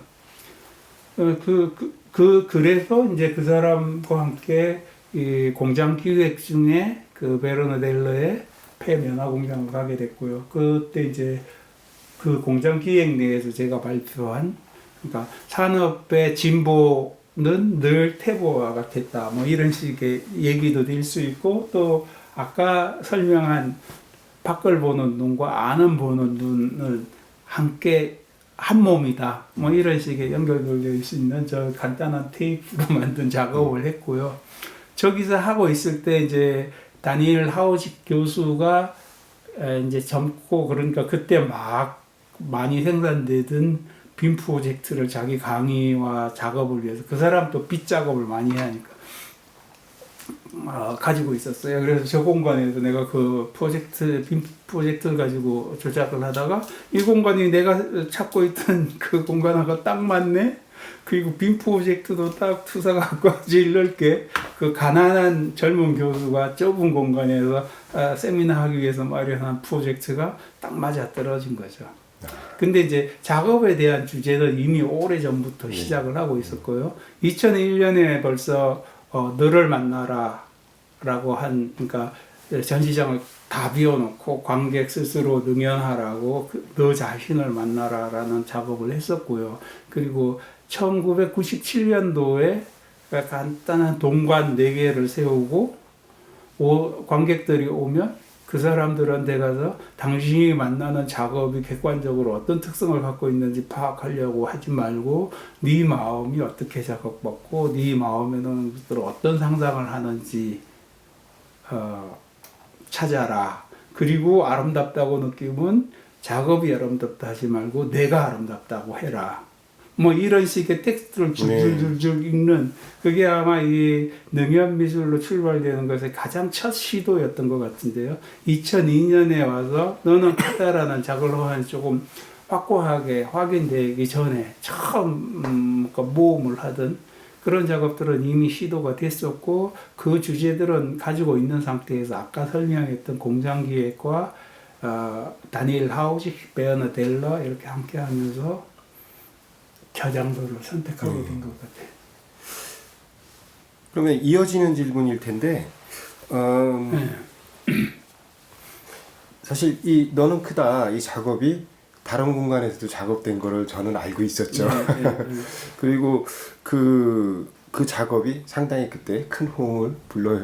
그래서 이제 그 사람과 함께 이 공장 기획 중에 그 베르너 델러의 폐면화 공장을 가게 됐고요. 그때 이제 그 공장 기획 내에서 제가 발표한, 그러니까 산업의 진보는 늘 태보와 같았다, 뭐 이런 식의 얘기도 될 수 있고, 또 아까 설명한 밖을 보는 눈과 안을 보는 눈은 함께 한 몸이다, 뭐 이런 식의 연결될 수 있는 저 간단한 테이프로 만든 작업을 했고요. 저기서 하고 있을 때 이제 다니엘 하우직 교수가 이제 젊고 그러니까 그때 막 많이 생산되던 빔 프로젝트를 자기 강의와 작업을 위해서 그 사람도 빗 작업을 많이 하니까 가지고 있었어요. 그래서 저 공간에서 내가 그 빔 프로젝트를 가지고 조작을 하다가 이 공간이 내가 찾고 있던 그 공간하고 딱 맞네. 그리고 빔 프로젝트도 딱 투사가 제일 넓게 그 가난한 젊은 교수가 좁은 공간에서 세미나 하기 위해서 마련한 프로젝트가 딱 맞아 떨어진 거죠. 근데 이제 작업에 대한 주제는 이미 오래 전부터 시작을 하고 있었고요. 2001년에 벌써 너를 만나라 라고 그러니까 전시장을 다 비워놓고 관객 스스로 능연하라고 너 자신을 만나라라는 작업을 했었고요. 그리고 1997년도에 간단한 동관 4개를 세우고 관객들이 오면 그 사람들한테 가서 당신이 만나는 작업이 객관적으로 어떤 특성을 갖고 있는지 파악하려고 하지 말고 네 마음이 어떻게 작업받고 네 마음에는 어떤 상상을 하는지 찾아라. 그리고 아름답다고 느끼면 작업이 아름답다 하지 말고 내가 아름답다고 해라. 뭐 이런 식의 텍스트를 줄줄줄줄 읽는 그게 아마 이 능연미술로 출발되는 것의 가장 첫 시도였던 것 같은데요. 2002년에 와서 너는 크다라는 작업을 조금 확고하게 확인되기 전에 처음 모험을 하던 그런 작업들은 이미 시도가 됐었고 그 주제들은 가지고 있는 상태에서 아까 설명했던 공장기획과 다니엘 하우직, 베어너 델러 이렇게 함께 하면서 저 장소를 선택하게 된 것 같아요. 그러면 이어지는 질문일 텐데 사실 이 너는 크다 이 작업이 다른 공간에서도 작업된 거를 저는 알고 있었죠. 그리고 그 작업이 상당히 그때 큰 호응을 불러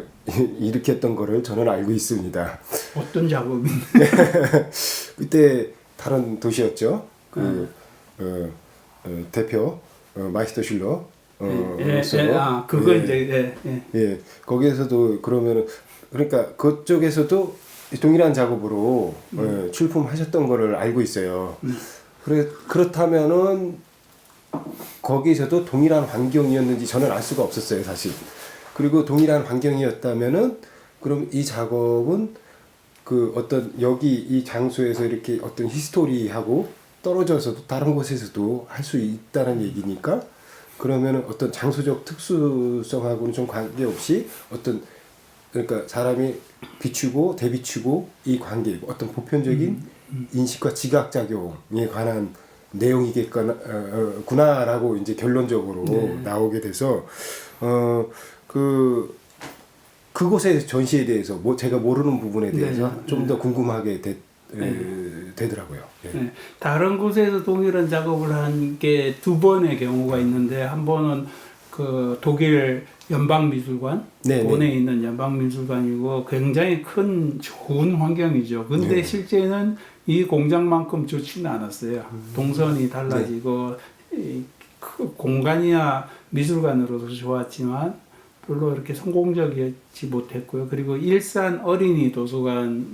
일으켰던 거를 저는 알고 있습니다. 어떤 작업인데? 그때 다른 도시였죠. 대표 마이스터 슐러 그거 이제 거기에서도 그러면은 그러니까 그쪽에서도 동일한 작업으로 출품하셨던 거를 알고 있어요. 그렇다면은 거기서도 동일한 환경이었는지 저는 알 수가 없었어요, 사실. 그리고 동일한 환경이었다면은 그럼 이 작업은 그 어떤 여기 이 장소에서 이렇게 어떤 히스토리하고 떨어져서도 다른 곳에서도 할 수 있다는 얘기니까 그러면은 어떤 장소적 특수성하고는 좀 관계없이 어떤 그러니까 사람이 비추고 대비추고 이 관계 어떤 보편적인 인식과 지각작용에 관한 내용이겠구나라고 이제 결론적으로 나오게 돼서 그곳의 전시에 대해서 뭐 제가 모르는 부분에 대해서 좀 더 궁금하게 되더라고요. 예. 다른 곳에서 동일한 작업을 한 게 2번의 경우가 있는데 한 번은 그 독일 연방미술관 본에 있는 연방미술관이고 굉장히 큰 좋은 환경이죠. 근데 실제는 이 공장만큼 좋지는 않았어요. 동선이 달라지고 공간이야 미술관으로도 좋았지만 별로 이렇게 성공적이지 못했고요. 그리고 일산 어린이 도서관인지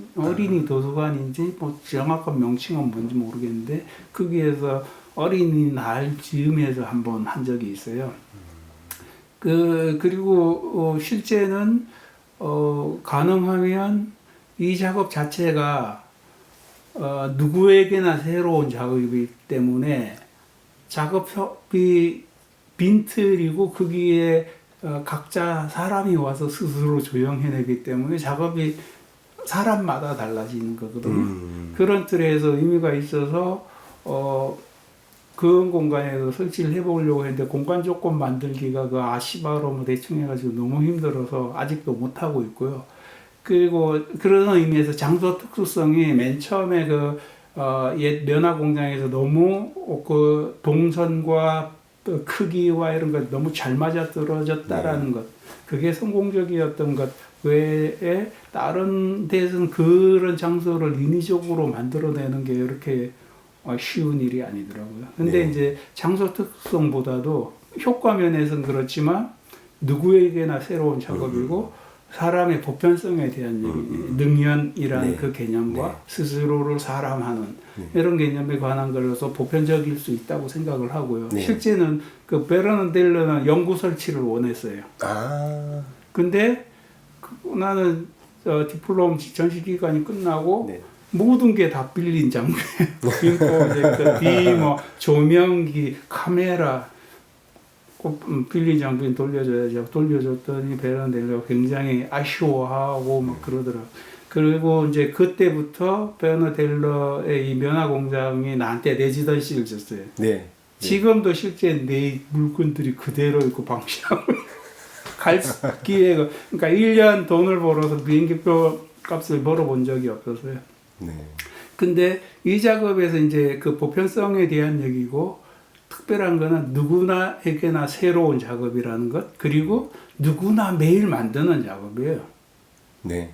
뭐 정확한 명칭은 뭔지 모르겠는데 거기에서 어린이날 즈음에서 한번 한 적이 있어요. 그리고 실제는 가능하면 이 작업 자체가 누구에게나 새로운 작업이기 때문에 작업이 빈틀이고 거기에 각자 사람이 와서 스스로 조형해내기 때문에 작업이 사람마다 달라지는 거거든요. 그런 틀에서 의미가 있어서 그런 공간에서 설치를 해보려고 했는데 공간 조건 만들기가 그 아시바로 뭐 대충 해가지고 너무 힘들어서 아직도 못하고 있고요. 그리고 그런 의미에서 장소 특수성이 맨 처음에 옛 면화 공장에서 너무 그 동선과 크기와 이런 것 너무 잘 맞아 떨어졌다라는 것, 그게 성공적이었던 것 외에 다른 데서는 그런 장소를 인위적으로 만들어내는 게 이렇게 쉬운 일이 아니더라고요. 근데 이제 장소 특성보다도 효과 면에서는 그렇지만 누구에게나 새로운 작업이고 사람의 보편성에 대한 얘기, 능연이라는 네. 그 개념과 네. 스스로를 사람하는 네. 이런 개념에 관한 걸로서 보편적일 수 있다고 생각을 하고요. 네. 실제는 그 베르나델러는 연구 설치를 원했어요. 아, 근데 나는 디플롬 전시 기간이 끝나고 네. 모든 게 다 빌린 장비. 그리고 이제 그 뭐 조명기, 카메라 꼭 빌린 장비 돌려줘야죠. 돌려줬더니 베르나델러가 굉장히 아쉬워하고 막 그러더라고. 그리고 이제 그때부터 베르나델러의 이 면화 공장이 나한테 레지던시를 줬어요. 네. 지금도 실제 내 물건들이 그대로 있고 방치하고 갈 기회가 그러니까 1년 돈을 벌어서 비행기표 값을 벌어본 적이 없어서요. 네. 근데 이 작업에서 이제 그 보편성에 대한 얘기고 특별한 거는 누구나에게나 새로운 작업이라는 것 그리고 누구나 매일 만드는 작업이에요. 네.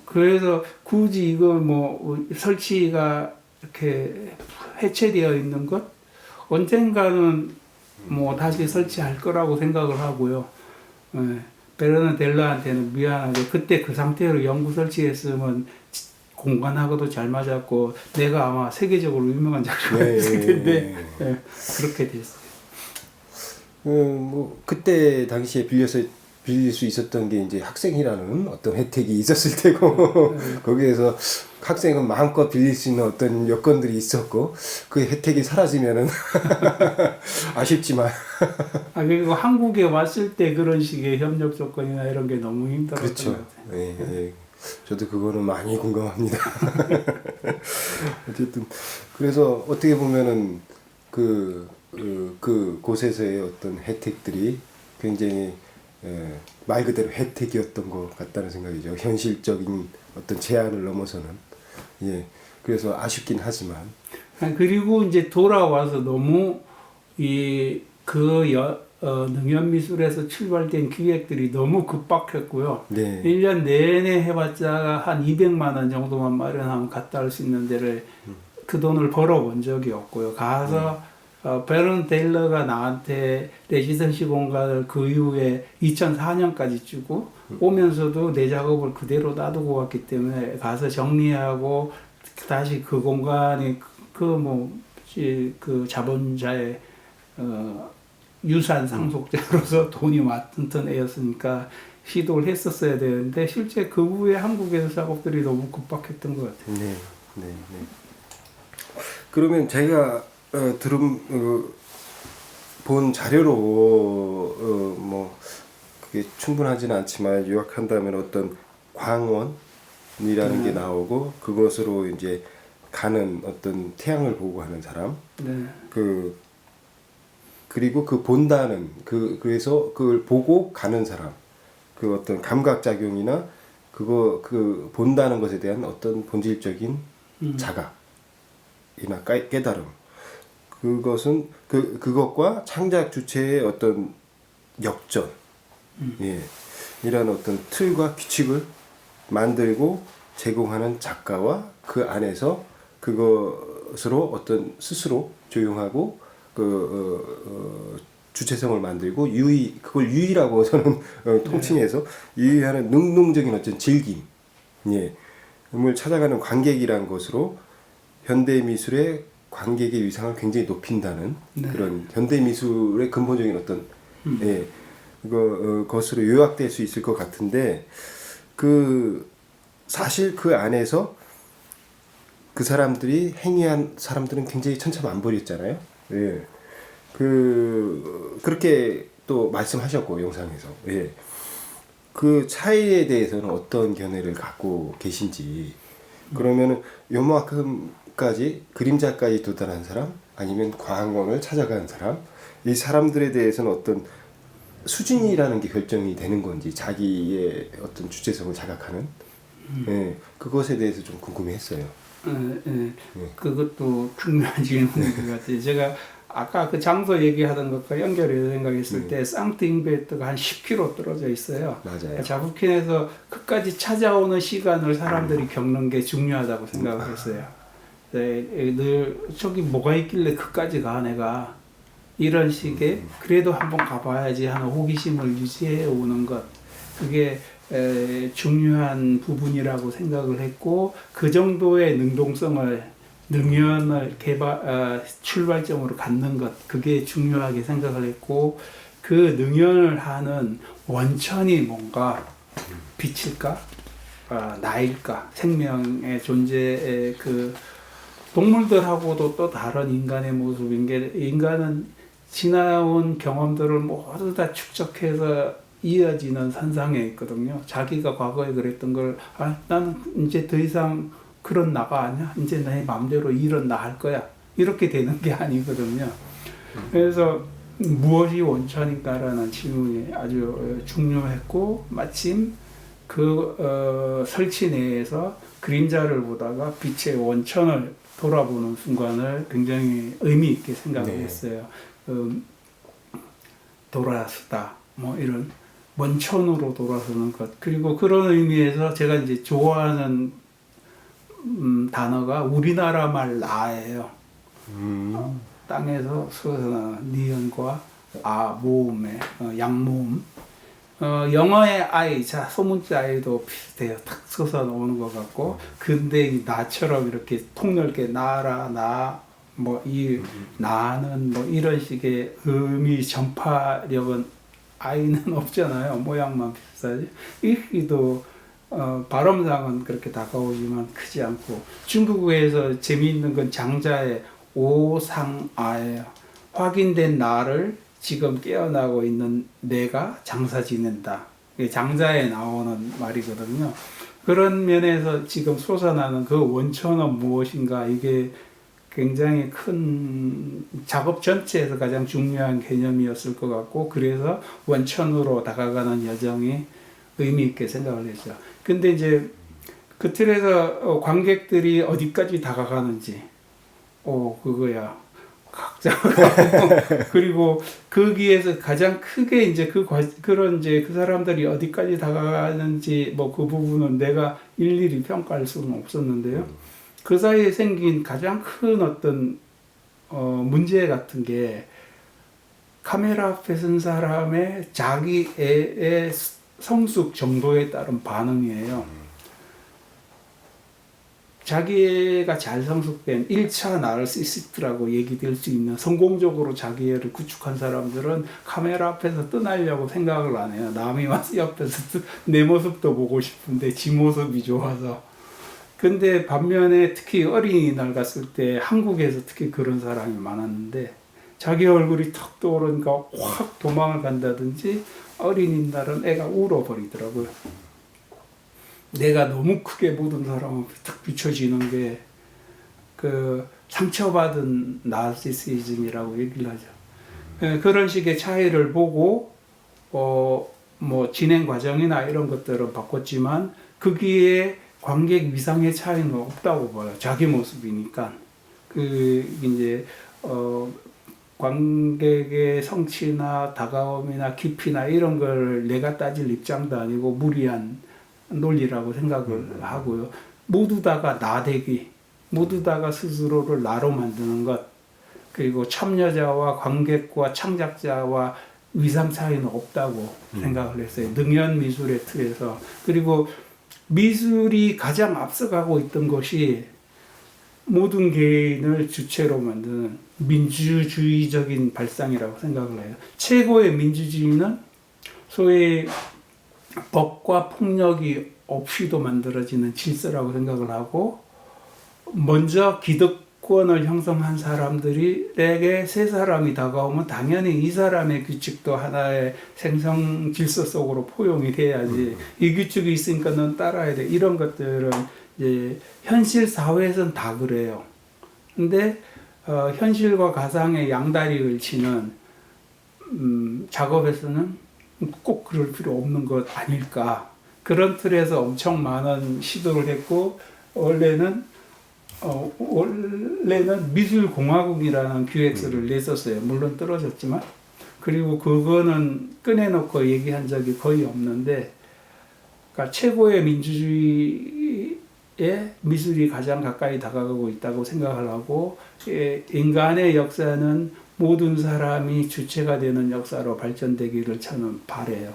그래서 굳이 이걸 뭐 설치가 이렇게 해체되어 있는 것 언젠가는 뭐 다시 설치할 거라고 생각을 하고요. 베르나델러한테는 미안하게 그때 그 상태로 연구 설치했으면 공간하고도 잘 맞았고 내가 아마 세계적으로 유명한 작가였을 텐데 그렇게 됐어요. 뭐 그때 당시에 빌릴 수 있었던 게 이제 학생이라는 어떤 혜택이 있었을 테고 거기에서 학생은 마음껏 빌릴 수 있는 어떤 여건들이 있었고 그 혜택이 사라지면은 아쉽지만 그리고 한국에 왔을 때 그런 식의 협력 조건이나 이런 게 너무 힘들었던 그렇죠. 것 같아요. 예, 예. 저도 그거는 많이 공감합니다. 어쨌든 그래서 어떻게 보면은 그 곳에서의 어떤 혜택들이 굉장히 말 그대로 혜택이었던 것 같다는 생각이죠. 현실적인 어떤 제한을 넘어서는 그래서 아쉽긴 하지만 그리고 이제 돌아와서 너무 능연미술에서 출발된 기획들이 너무 급박했고요. 네. 1년 내내 해봤자 한 200만 원 정도만 마련하면 갔다 올 수 있는 데를 그 돈을 벌어본 적이 없고요. 가서 베르나델러가 나한테 레지던시 공간을 그 이후에 2004년까지 주고 오면서도 내 작업을 그대로 놔두고 왔기 때문에 가서 정리하고 다시 그 공간이 그 자본자의 유산 상속자로서 돈이 왔던 애였으니까 시도를 했었어야 되는데 실제 그 후에 한국에서 작업들이 너무 급박했던 것 같아요. 네, 네, 네. 그러면 제가 본 자료로 뭐 그게 충분하지는 않지만 요약한다면 어떤 광원이라는 게 나오고 그것으로 이제 가는 어떤 태양을 보고 하는 사람. 네. 그리고 그 본다는 그래서 그걸 보고 가는 사람. 그 어떤 감각 작용이나 그 본다는 것에 대한 어떤 본질적인 자각이나 깨달음. 그것은 그것과 창작 주체의 어떤 역전, 이런 어떤 틀과 규칙을 만들고 제공하는 작가와 그 안에서 그것으로 어떤 스스로 조용하고 주체성을 만들고 그걸 유의라고 저는 통칭해서 유의하는 능동적인 어떤 즐김, 을 찾아가는 관객이란 것으로 현대 미술의 관객의 위상을 굉장히 높인다는 그런 현대 미술의 근본적인 어떤 것으로 요약될 수 있을 것 같은데 사실 그 안에서 그 사람들이 행위한 사람들은 굉장히 천차만별이었잖아요. 그렇게 또 말씀하셨고 영상에서 그 차이에 대해서는 어떤 견해를 갖고 계신지 그러면은 요만큼까지 그림자까지 도달한 사람 아니면 광원을 찾아간 사람 이 사람들에 대해서는 어떤 수준이라는 게 결정이 되는 건지 자기의 어떤 주체성을 자각하는 그것에 대해서 좀 궁금해했어요. 그것도 중요한 질문인 것 같아요. 제가 아까 그 장소 얘기하던 것과 연결해서 생각했을 때 상트잉베트가 한 10km 떨어져 있어요. 맞아요. 자부킨에서 끝까지 찾아오는 시간을 사람들이 겪는 게 중요하다고 생각을 했어요. 늘 저기 뭐가 있길래 끝까지 가 내가 이런 식의 그래도 한번 가봐야지 하는 호기심을 유지해 오는 것. 그게 중요한 부분이라고 생각을 했고 그 정도의 능연을 출발점으로 갖는 것 그게 중요하게 생각을 했고 그 능연을 하는 원천이 뭔가 빛일까 나일까 생명의 존재의 그 동물들하고도 또 다른 인간의 모습인 게 인간은 지나온 경험들을 모두 다 축적해서 이어지는 선상에 있거든요. 자기가 과거에 그랬던 걸 나는 이제 더 이상 그런 나가 아니야. 이제 내 마음대로 이런 나 할 거야. 이렇게 되는 게 아니거든요. 그래서 무엇이 원천인가라는 질문이 아주 중요했고 마침 그 설치 내에서 그림자를 보다가 빛의 원천을 돌아보는 순간을 굉장히 의미 있게 생각을 했어요. 돌아서다 뭐 이런 원천으로 돌아서는 것 그리고 그런 의미에서 제가 이제 좋아하는 단어가 우리나라 말 나예요. 땅에서 솟아나는 니은과 모음의 양모음. 영어의 I, 소문자 I도 비슷해요. 탁 솟아나오는 것 같고, 근데 이 나처럼 이렇게 통넓게 나라, 뭐 이 나는 뭐 이런 식의 의미 전파력은 I는 없잖아요. 모양만 비슷하지. 읽기도 발음상은 그렇게 다가오지만 크지 않고 중국어에서 재미있는 건 장자의 오상아예요. 확인된 나를 지금 깨어나고 있는 내가 장사 지낸다. 이게 장자에 나오는 말이거든요. 그런 면에서 지금 솟아나는 그 원천은 무엇인가 이게 굉장히 큰 작업 전체에서 가장 중요한 개념이었을 것 같고 그래서 원천으로 다가가는 여정이 의미 있게 생각을 했죠. 근데 이제 그 틀에서 관객들이 어디까지 다가가는지 그거야. 각자 그리고 거기에서 가장 크게 이제 그런 이제 그 사람들이 어디까지 다가가는지 뭐 그 부분은 내가 일일이 평가할 수는 없었는데요. 그 사이에 생긴 가장 큰 어떤 문제 같은 게 카메라 앞에 선 사람의 자기의 성숙 정도에 따른 반응이에요. 자기가 잘 성숙된 1차 나르시시스트라고 얘기될 수 있는 성공적으로 자기를 구축한 사람들은 카메라 앞에서 떠나려고 생각을 안 해요. 남이 와서 옆에서 내 모습도 보고 싶은데 지 모습이 좋아서. 근데 반면에 특히 어린이날 갔을 때 한국에서 특히 그런 사람이 많았는데 자기 얼굴이 턱 떠오르니까 확 도망을 간다든지 어린이날은 애가 울어버리더라고요. 내가 너무 크게 모든 사람 앞에 딱 비춰지는 게 그 상처받은 나르시시즘이라고 얘기를 하죠. 그런 식의 차이를 보고 뭐 진행 과정이나 이런 것들은 바꿨지만 거기에 관객 위상의 차이는 없다고 봐요. 자기 모습이니까. 이제 관객의 성취나 다가옴이나 깊이나 이런 걸 내가 따질 입장도 아니고 무리한 논리라고 생각을 하고요. 모두 다가 나대기, 모두 다가 스스로를 나로 만드는 것, 그리고 참여자와 관객과 창작자와 위상 차이는 없다고 생각을 했어요. 능연 미술의 틀에서. 그리고 미술이 가장 앞서가고 있던 것이 모든 개인을 주체로 만드는 민주주의적인 발상이라고 생각을 해요. 최고의 민주주의는 소위 법과 폭력이 없이도 만들어지는 질서라고 생각을 하고 먼저 기득권을 형성한 사람들에게 세 사람이 다가오면 당연히 이 사람의 규칙도 하나의 생성 질서 속으로 포용이 돼야지 이 규칙이 있으니까 넌 따라야 돼 이런 것들은 이제 현실 사회에서는 다 그래요. 근데 현실과 가상의 양다리를 치는 작업에서는 꼭 그럴 필요 없는 것 아닐까. 그런 틀에서 엄청 많은 시도를 했고 원래는 미술공화국이라는 기획서를 냈었어요. 물론 떨어졌지만. 그리고 그거는 꺼내놓고 얘기한 적이 거의 없는데 그러니까 최고의 민주주의에 미술이 가장 가까이 다가가고 있다고 생각을 하고 인간의 역사는 모든 사람이 주체가 되는 역사로 발전되기를 저는 바라요.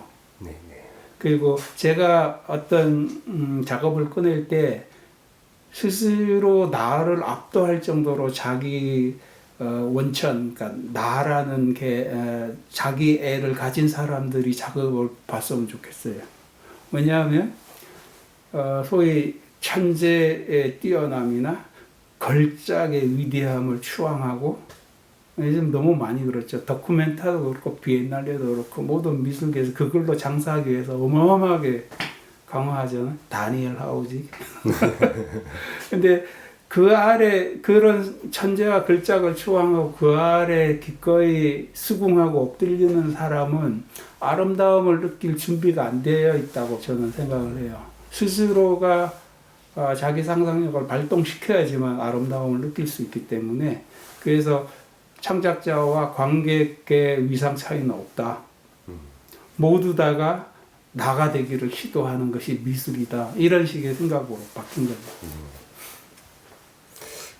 그리고 제가 어떤 작업을 꺼낼 때 스스로 나를 압도할 정도로 자기 원천, 그러니까 나라는 게 자기 애를 가진 사람들이 작업을 봤으면 좋겠어요. 왜냐하면 소위 천재의 뛰어남이나 걸작의 위대함을 추앙하고 요즘 너무 많이 그렇죠. 다큐멘터리도 그렇고 비엔날레도 그렇고 모든 미술계에서 그걸로 장사하기 위해서 어마어마하게 강화하잖아요. 다니엘 하우지. 근데 그 아래 그런 천재와 걸작을 추앙하고 그 아래 기꺼이 수긍하고 엎드리는 사람은 아름다움을 느낄 준비가 안 되어 있다고 저는 생각을 해요. 스스로가 자기 상상력을 발동시켜야지만 아름다움을 느낄 수 있기 때문에 그래서 창작자와 관객의 위상 차이는 없다. 모두 다가 나가 되기를 시도하는 것이 미술이다. 이런 식의 생각으로 바뀐 거죠.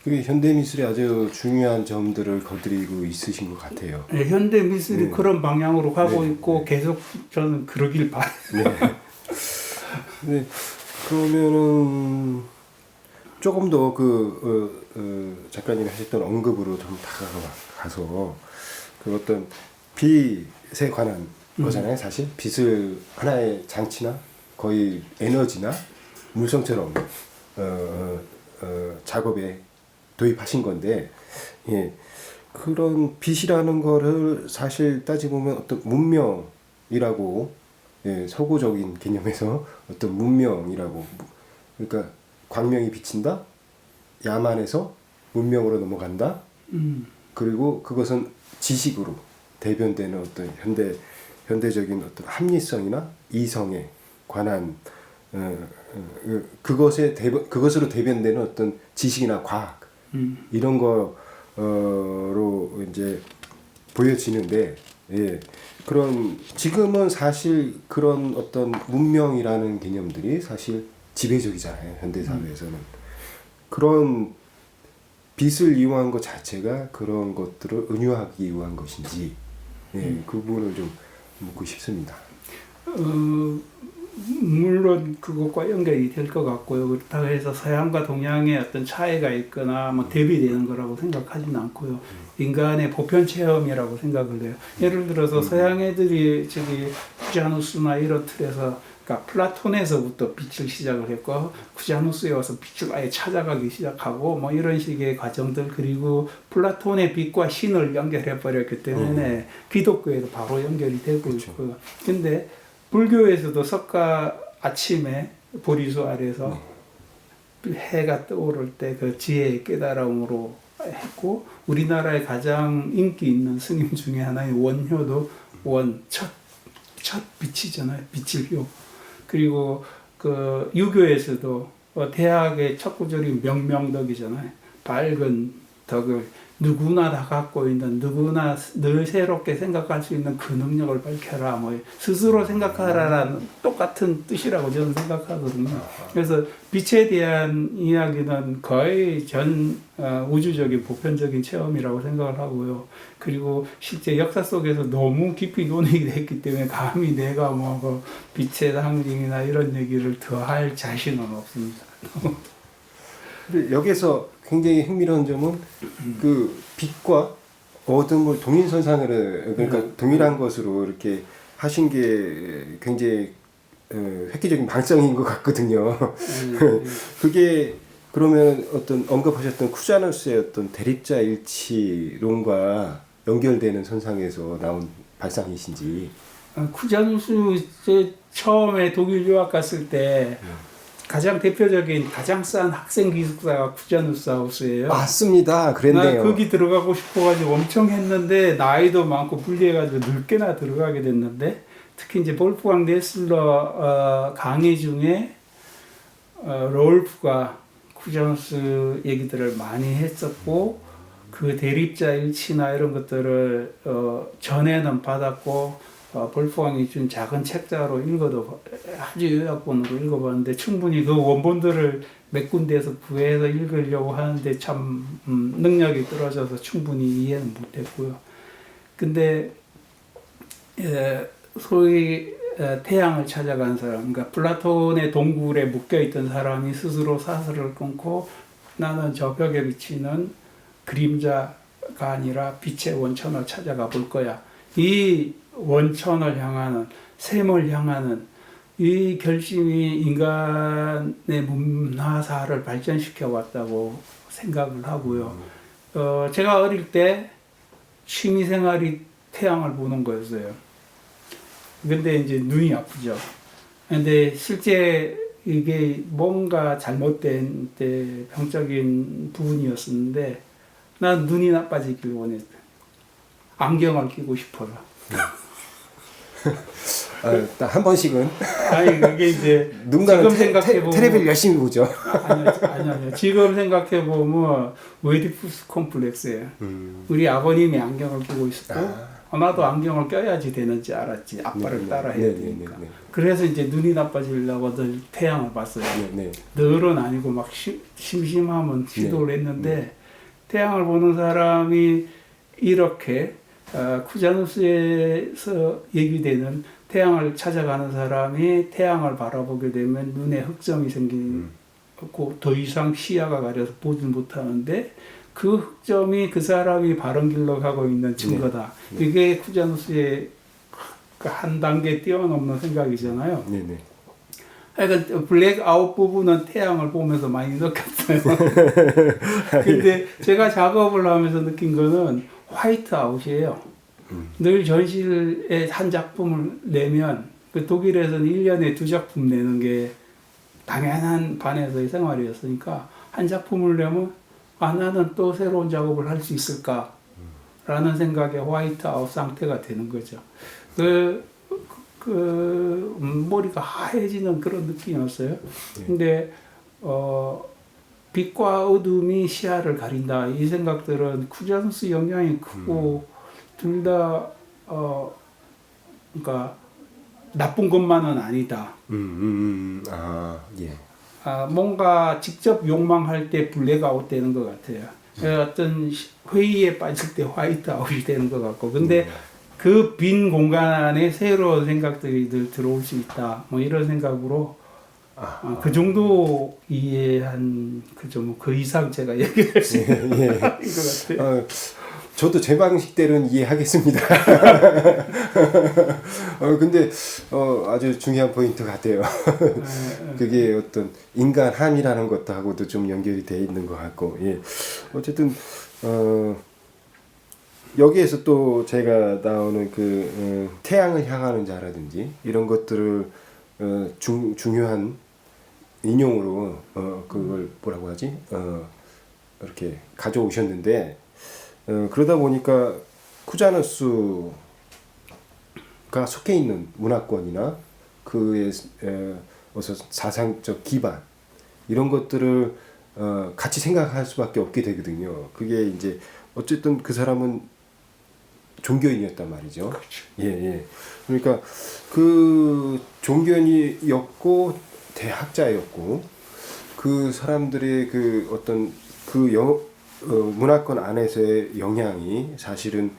그게 현대 미술의 아주 중요한 점들을 거드리고 있으신 것 같아요. 네, 현대 미술이 네. 그런 방향으로 가고 네. 있고 계속 저는 그러길 바라요. 네. 네. 그러면은 조금 더 작가님이 하셨던 언급으로 좀 다가가서 그 어떤 빛에 관한 거잖아요. 사실 빛을 하나의 장치나 거의 에너지나 물성처럼 작업에 도입하신 건데, 예, 그런 빛이라는 거를 사실 따지고 보면 어떤 문명이라고, 예, 서구적인 개념에서 어떤 문명이라고, 그러니까 광명이 비친다, 야만에서 문명으로 넘어간다, 그리고 그것은 지식으로 대변되는 어떤 현대적인 어떤 합리성이나 이성에 관한 그것으로 대변되는 어떤 지식이나 과학 이런 거로 이제 보여지는데, 예, 그런 지금은 사실 그런 어떤 문명이라는 개념들이 사실 지배적이잖아요. 현대 사회에서는 그런 빛을 이용한 것 자체가 그런 것들을 은유하기 위한 것인지, 예, 그 부분을 좀 묻고 싶습니다. 물론 그것과 연결이 될 것 같고요. 그렇다고 해서 서양과 동양의 어떤 차이가 있거나 뭐 대비되는 거라고 생각하지는 않고요. 인간의 보편 체험이라고 생각을 해요. 예를 들어서 서양 애들이 쿠자누스나 이런 틀에서, 그러니까 플라톤에서부터 빛을 시작을 했고 쿠자누스에 와서 빛을 아예 찾아가기 시작하고 뭐 이런 식의 과정들, 그리고 플라톤의 빛과 신을 연결해 버렸기 때문에 기독교에도 바로 연결이 되고 있고요. 근데 불교에서도 석가 아침에 보리수 아래서 해가 떠오를 때 그 지혜의 깨달음으로 했고, 우리나라에 가장 인기 있는 스님 중에 하나인 원효도 첫 빛이잖아요. 빛일효. 그리고 그 유교에서도 대학의 첫 구절이 명명덕이잖아요. 밝은 덕을 누구나 다 갖고 있는, 누구나 늘 새롭게 생각할 수 있는 그 능력을 밝혀라, 뭐 스스로 생각하라라는 똑같은 뜻이라고 저는 생각하거든요. 그래서 빛에 대한 이야기는 거의 전 우주적인 보편적인 체험이라고 생각을 하고요. 그리고 실제 역사 속에서 너무 깊이 논의가 됐기 때문에 감히 내가 뭐 빛의 상징이나 이런 얘기를 더 할 자신은 없습니다. 근데 여기서 굉장히 흥미로운 점은 그 빛과 어둠을 동일선상으로, 그러니까 동일한 것으로 이렇게 하신 게 굉장히 획기적인 방향인 것 같거든요. 그게 그러면 어떤 언급하셨던 쿠자누스의 어떤 대립자 일치론과 연결되는 선상에서 나온 발상이신지. 쿠자누스 처음에 독일 유학 갔을 때 가장 대표적인 가장 싼 학생 기숙사가 쿠자누스 하우스예요. 맞습니다. 그랬네요. 나 거기 들어가고 싶어가지고 엄청 했는데 나이도 많고 불리해가지고 늙게나 들어가게 됐는데, 특히 이제 볼프강 네슬러 강의 중에 로울프가 쿠자누스 얘기들을 많이 했었고, 그 대립자 일치나 이런 것들을 전에는 받았고, 볼프강이 준 작은 책자로 읽어도 아주 요약본으로 읽어봤는데 충분히 그 원본들을 몇 군데에서 구해서 읽으려고 하는데 참 능력이 떨어져서 충분히 이해는 못했고요. 근데 소위 태양을 찾아간 사람, 그러니까 플라톤의 동굴에 묶여있던 사람이 스스로 사슬을 끊고 나는 저 벽에 비치는 그림자가 아니라 빛의 원천을 찾아가 볼 거야. 이 원천을 향하는, 샘을 향하는 이 결심이 인간의 문화사를 발전시켜 왔다고 생각을 하고요. 제가 어릴 때 취미생활이 태양을 보는 거였어요. 근데 이제 눈이 아프죠. 근데 실제 이게 뭔가 잘못된 병적인 부분이었었는데 난 눈이 나빠지길 원했어요. 안경을 끼고 싶어서. 딱 한 번씩은 아니 그게 이제 눈가는 지금 생각해보면 테레비를 열심히 보죠. 아니요. 지금 생각해보면 웨디푸스 콤플렉스예요. 우리 아버님이 안경을 끼고 있었고 나도 안경을 껴야지 되는지 알았지. 아빠를 따라해야 되니까. 그래서 이제 눈이 나빠지려고 늘 태양을 봤어요. 늘은 아니고 막 심심하면 시도를 했는데 태양을 보는 사람이 이렇게 쿠자누스에서 얘기되는 태양을 찾아가는 사람이 태양을 바라보게 되면 눈에 흑점이 생기고 더 이상 시야가 가려서 보지 못하는데 그 흑점이 그 사람이 바른 길로 가고 있는 증거다. 이게 쿠자누스의 한 단계 뛰어넘는 생각이잖아요. 그러니까 블랙아웃 부분은 태양을 보면서 많이 느꼈어요. 근데 제가 작업을 하면서 느낀 거는 화이트아웃이에요. 늘 전시에 한 작품을 내면 그 독일에서는 1년에 2작품 내는 게 당연한 반에서의 생활이었으니까 한 작품을 내면 나는 또 새로운 작업을 할 수 있을까 라는 생각에 화이트아웃 상태가 되는 거죠. 머리가 하얘지는 그런 느낌이었어요. 근데 빛과 어둠이 시야를 가린다 이 생각들은 쿠자누스 영향이 크고 둘 다 그러니까 나쁜 것만은 아니다. 뭔가 직접 욕망할 때 블랙아웃 되는 것 같아요. 어떤 회의에 빠질 때 화이트아웃이 되는 것 같고, 근데 그 빈 공간 안에 새로운 생각들이 늘 들어올 수 있다. 뭐 이런 생각으로 그 정도 이해한 그죠. 뭐 그 이상 제가 얘기할 수 있는 것 같아요. 저도 제 방식대로는 이해하겠습니다. 근데 아주 중요한 포인트 같아요. 그게 어떤 인간함이라는 것하고도 좀 연결이 돼 있는 것 같고, 어쨌든 여기에서 또 제가 나오는 태양을 향하는 자라든지 이런 것들을 중요한 인용으로 그걸 뭐라고 하지? 이렇게 가져오셨는데. 그러다 보니까 쿠자누스가 속해 있는 문화권이나 그의 사상적 기반 이런 것들을 같이 생각할 수밖에 없게 되거든요. 그게 이제 어쨌든 그 사람은 종교인이었단 말이죠. 그렇죠. 그러니까 그 종교인이었고 대학자였고 그 사람들의 그 어떤 문화권 안에서의 영향이 사실은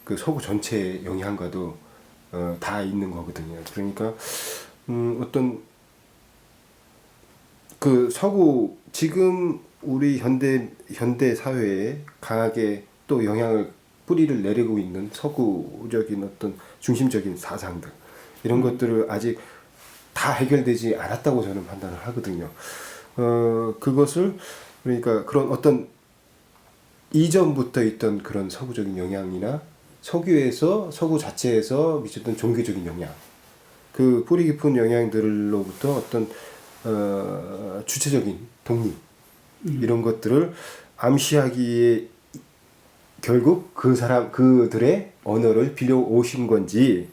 그 서구 전체의 영향과도 다 있는 거거든요. 그러니까 어떤 그 서구 지금 우리 현대 사회에 강하게 또 영향을 뿌리를 내리고 있는 서구적인 어떤 중심적인 사상들 이런 것들을 아직 다 해결되지 않았다고 저는 판단을 하거든요. 그것을 그러니까 그런 어떤 이전부터 있던 그런 서구적인 영향이나 서구 자체에서 미쳤던 종교적인 영향, 그 뿌리 깊은 영향들로부터 어떤 주체적인 독립 이런 것들을 암시하기에 결국 그들의 언어를 빌려 오신 건지,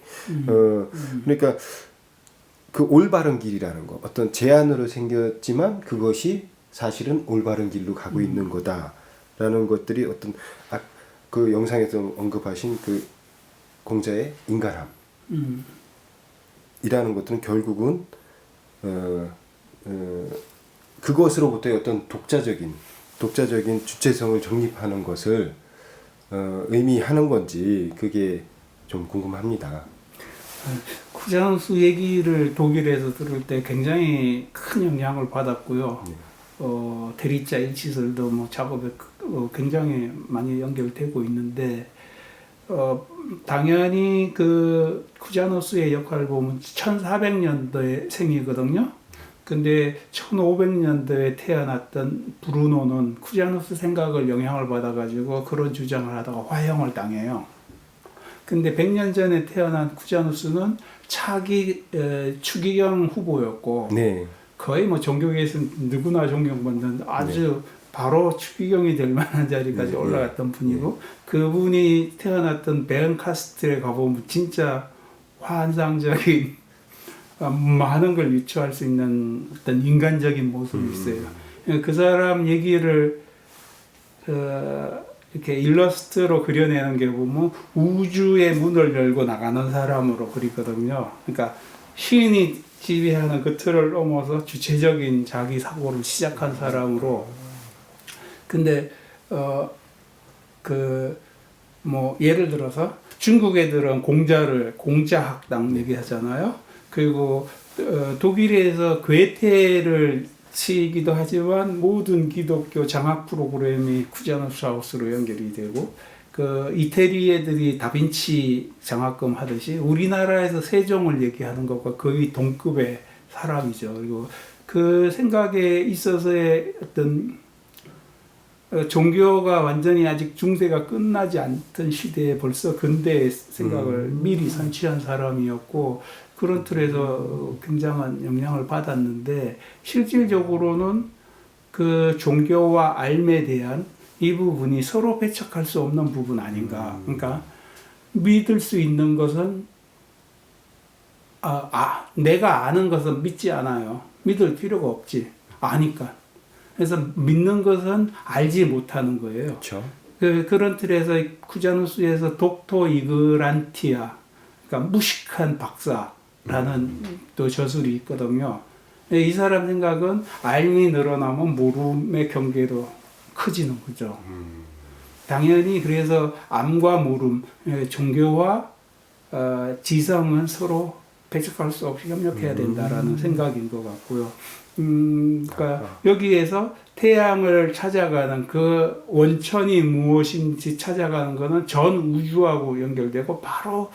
그러니까 그 올바른 길이라는 거, 어떤 제안으로 생겼지만 그것이 사실은 올바른 길로 가고 있는 거다. 라는 것들이 어떤 그 영상에서 언급하신 그 공자의 인간함 이라는 것들은 결국은 그것으로부터의 어떤 독자적인 주체성을 정립하는 것을 의미하는 건지 그게 좀 궁금합니다. 쿠자누스 얘기를 독일에서 들을 때 굉장히 큰 영향을 받았고요. 대리자 일치설도 뭐 작업에 굉장히 많이 연결되고 있는데, 당연히 그 쿠자누스의 역할을 보면 1400년도에 생이거든요. 근데 1500년도에 태어났던 브루노는 쿠자누스 생각을 영향을 받아가지고 그런 주장을 하다가 화형을 당해요. 근데 100년 전에 태어난 쿠자누스는 차기 추기경 후보였고, 네. 거의 뭐 종교계에서 누구나 존경받는 아주 바로 추기경이 될 만한 자리까지 올라갔던 분이고, 그분이 태어났던 베른카스트에 가보면 진짜 환상적인 많은 걸 유추할 수 있는 어떤 인간적인 모습이 있어요. 그 사람 얘기를 이렇게 일러스트로 그려내는 게 보면 우주의 문을 열고 나가는 사람으로 그리거든요. 그러니까 시인이 지배하는 그 틀을 넘어서 주체적인 자기 사고를 시작한 사람으로. 근데 뭐 예를 들어서 중국 애들은 공자학당 얘기하잖아요. 그리고 독일에서 괴테를 치기도 하지만 모든 기독교 장학 프로그램이 쿠자누스 하우스로 연결이 되고, 그 이태리 애들이 다빈치 장학금 하듯이 우리나라에서 세종을 얘기하는 것과 거의 동급의 사람이죠. 그리고 그 생각에 있어서의 어떤 종교가 완전히 아직 중세가 끝나지 않던 시대에 벌써 근대의 생각을 미리 선취한 사람이었고, 그런 틀에서 굉장한 영향을 받았는데, 실질적으로는 그 종교와 삶에 대한 이 부분이 서로 배척할 수 없는 부분 아닌가. 그러니까 믿을 수 있는 것은 내가 아는 것은 믿지 않아요. 믿을 필요가 없지. 아니까. 그래서 믿는 것은 알지 못하는 거예요. 그렇죠. 그런 틀에서 쿠자누스에서 독토 이그란티아, 그러니까 무식한 박사라는 또 저술이 있거든요. 이 사람 생각은 알미 늘어나면 모름의 경계도 커지는 거죠. 당연히 그래서 암과 모름, 종교와 지성은 서로 배척할 수 없이 협력해야 된다라는 생각인 것 같고요. 그러니까 여기에서 태양을 찾아가는 그 원천이 무엇인지 찾아가는 것은 전 우주하고 연결되고, 바로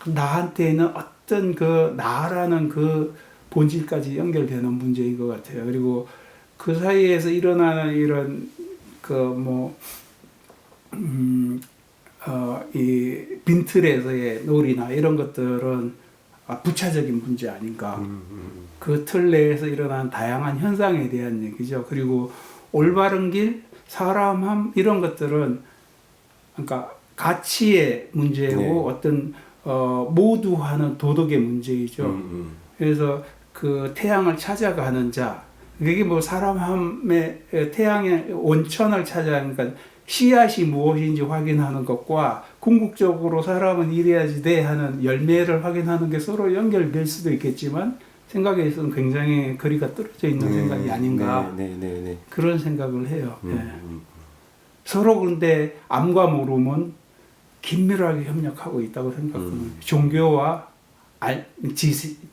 나한테는 어떤 그 나라는 그 본질까지 연결되는 문제인 것 같아요. 그리고 그 사이에서 일어나는 이런 이 빈틀에서의 놀이나 이런 것들은 부차적인 문제 아닌가. 그 틀 내에서 일어난 다양한 현상에 대한 얘기죠. 그리고 올바른 길, 사람함 이런 것들은 그러니까 가치의 문제고 어떤 모두 하는 도덕의 문제이죠. 그래서 그 태양을 찾아가는 자, 그게 뭐 사람함의 태양의 원천을 찾아가니까 씨앗이 무엇인지 확인하는 것과 궁극적으로 사람은 이래야지 돼 하는 열매를 확인하는 게 서로 연결될 수도 있겠지만, 생각에 있어서는 굉장히 거리가 떨어져 있는 생각이 아닌가. 그런 생각을 해요. 서로 그런데 암과 모름은 긴밀하게 협력하고 있다고 생각합니다. 종교와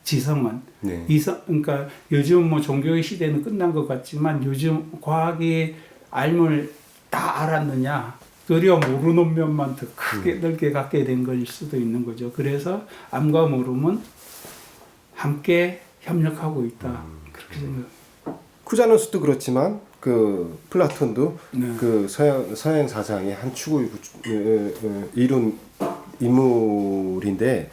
지성은. 그러니까 요즘 뭐 종교의 시대는 끝난 것 같지만, 요즘 과학이 삶을 다 알았느냐, 도리어 모르는 면만 더 크게 넓게 갖게 된 걸 수도 있는 거죠. 그래서 암과 모름은 함께 협력하고 있다. 그렇게 생각합니다. 쿠자누스도 그렇지만 그 플라톤도 그 서양 사상의 한 축을 이룬 인물인데,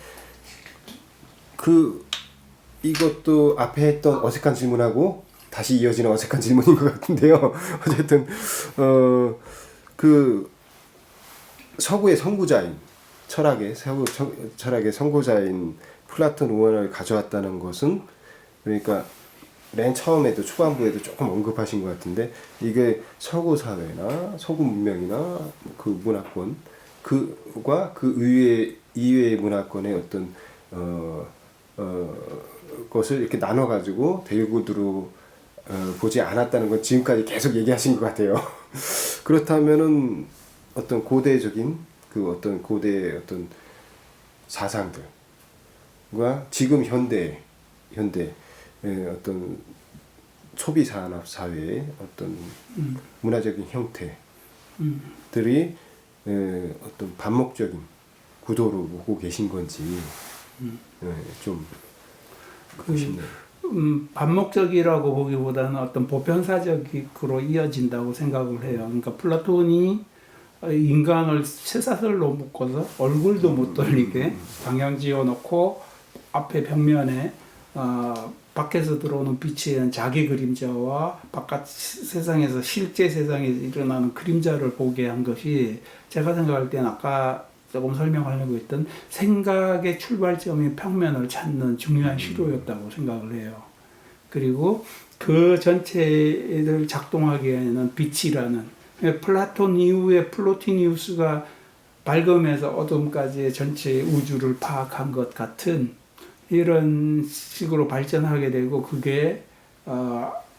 이것도 앞에 했던 어색한 질문하고 다시 이어지는 어색한 질문인 것 같은데요. 어쨌든 그 서구의 선구자인 철학의 선구자인 플라톤 우원을 가져왔다는 것은, 그러니까 맨 처음에도 초반부에도 조금 언급하신 것 같은데, 이게 서구 사회나 서구 문명이나 그 문화권 그와 그 이외의 문화권의 어떤 것을 이렇게 나눠 가지고 대구두로 보지 않았다는 건 지금까지 계속 얘기하신 것 같아요. 그렇다면은 어떤 고대적인 그 어떤 고대의 어떤 사상들, 지금 현대 어떤 소비 산업 사회의 어떤 문화적인 형태들이 어떤 반목적인 구도로 오고 계신 건지 좀 보고 싶네요. 반목적이라고 보기보다는 어떤 보편사적으로 이어진다고 생각을 해요. 그러니까 플라톤이 인간을 쇠사슬로 묶어서 얼굴도 못 돌리게 방향 지어놓고 앞에 벽면에 밖에서 들어오는 빛에는 자기 그림자와 바깥 세상에서 실제 세상에 일어나는 그림자를 보게 한 것이 제가 생각할 때는 아까 조금 설명하려고 했던 생각의 출발점인 평면을 찾는 중요한 시도였다고 생각을 해요. 그리고 그 전체를 작동하기에는 빛이라는, 플라톤 이후에 플로티니우스가 밝음에서 어둠까지의 전체 우주를 파악한 것 같은 이런 식으로 발전하게 되고, 그게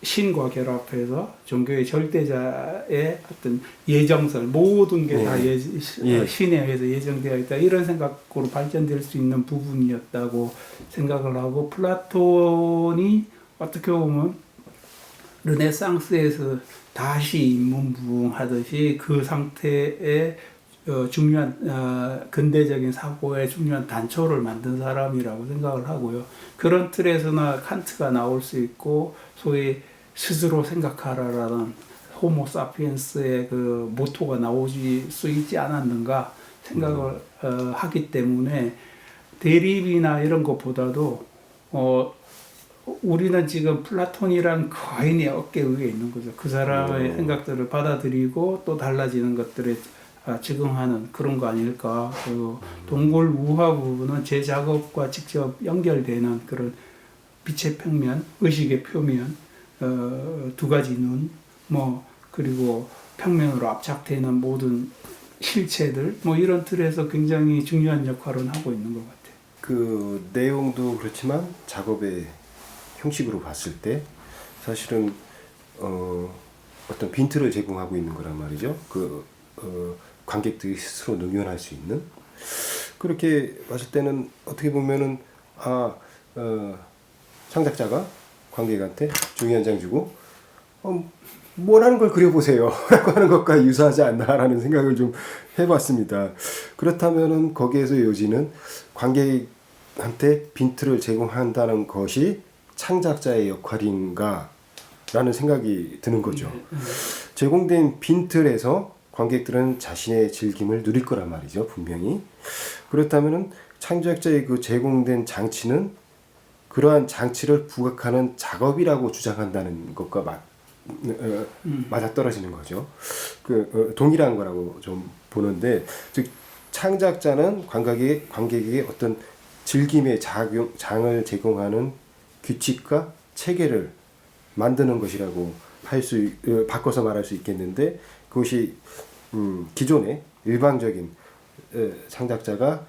신과 결합해서 종교의 절대자의 어떤 예정설, 모든 게 다 신에 의해서 예정되어 있다, 이런 생각으로 발전될 수 있는 부분이었다고 생각을 하고, 플라톤이 어떻게 보면 르네상스에서 다시 인문부흥하듯이 그 상태의 중요한 근대적인 사고의 중요한 단초를 만든 사람이라고 생각을 하고요. 그런 틀에서나 칸트가 나올 수 있고, 소위 스스로 생각하라라는 호모 사피엔스의 그 모토가 나오지 수 있지 않았는가 생각을 하기 때문에, 대립이나 이런 것보다도 우리는 지금 플라톤이란 거인의 어깨 위에 있는 거죠. 그 사람의 생각들을 받아들이고 또 달라지는 것들에 적응하는 그런 거 아닐까. 그 동굴 우화 부분은 제 작업과 직접 연결되는 그런 빛의 평면, 의식의 표면, 두 가지 눈, 그리고 평면으로 압착되는 모든 실체들, 이런 틀에서 굉장히 중요한 역할을 하고 있는 것 같아요. 그 내용도 그렇지만 작업의 형식으로 봤을 때 사실은 어떤 빈트를 제공하고 있는 거란 말이죠. 관객들이 스스로 능ion할 수 있는, 그렇게 봤을 때는 어떻게 보면은 창작자가 관객한테 종이 한 장 주고 원하는 걸 그려보세요 라고 하는 것과 유사하지 않나라는 생각을 좀 해봤습니다. 그렇다면은 거기에서 요지는 관객한테 빈트를 제공한다는 것이 창작자의 역할인가 라는 생각이 드는 거죠. 제공된 빈틀에서 관객들은 자신의 즐김을 누릴 거란 말이죠, 분명히. 그렇다면은 창작자의 그 제공된 장치는 그러한 장치를 부각하는 작업이라고 주장한다는 것과 맞아떨어지는 거죠. 동일한 거라고 좀 보는데, 즉 창작자는 관객에게 어떤 즐김의 장을 제공하는 규칙과 체계를 만드는 것이라고 바꿔서 말할 수 있겠는데, 그것이 기존의 일방적인 창작자가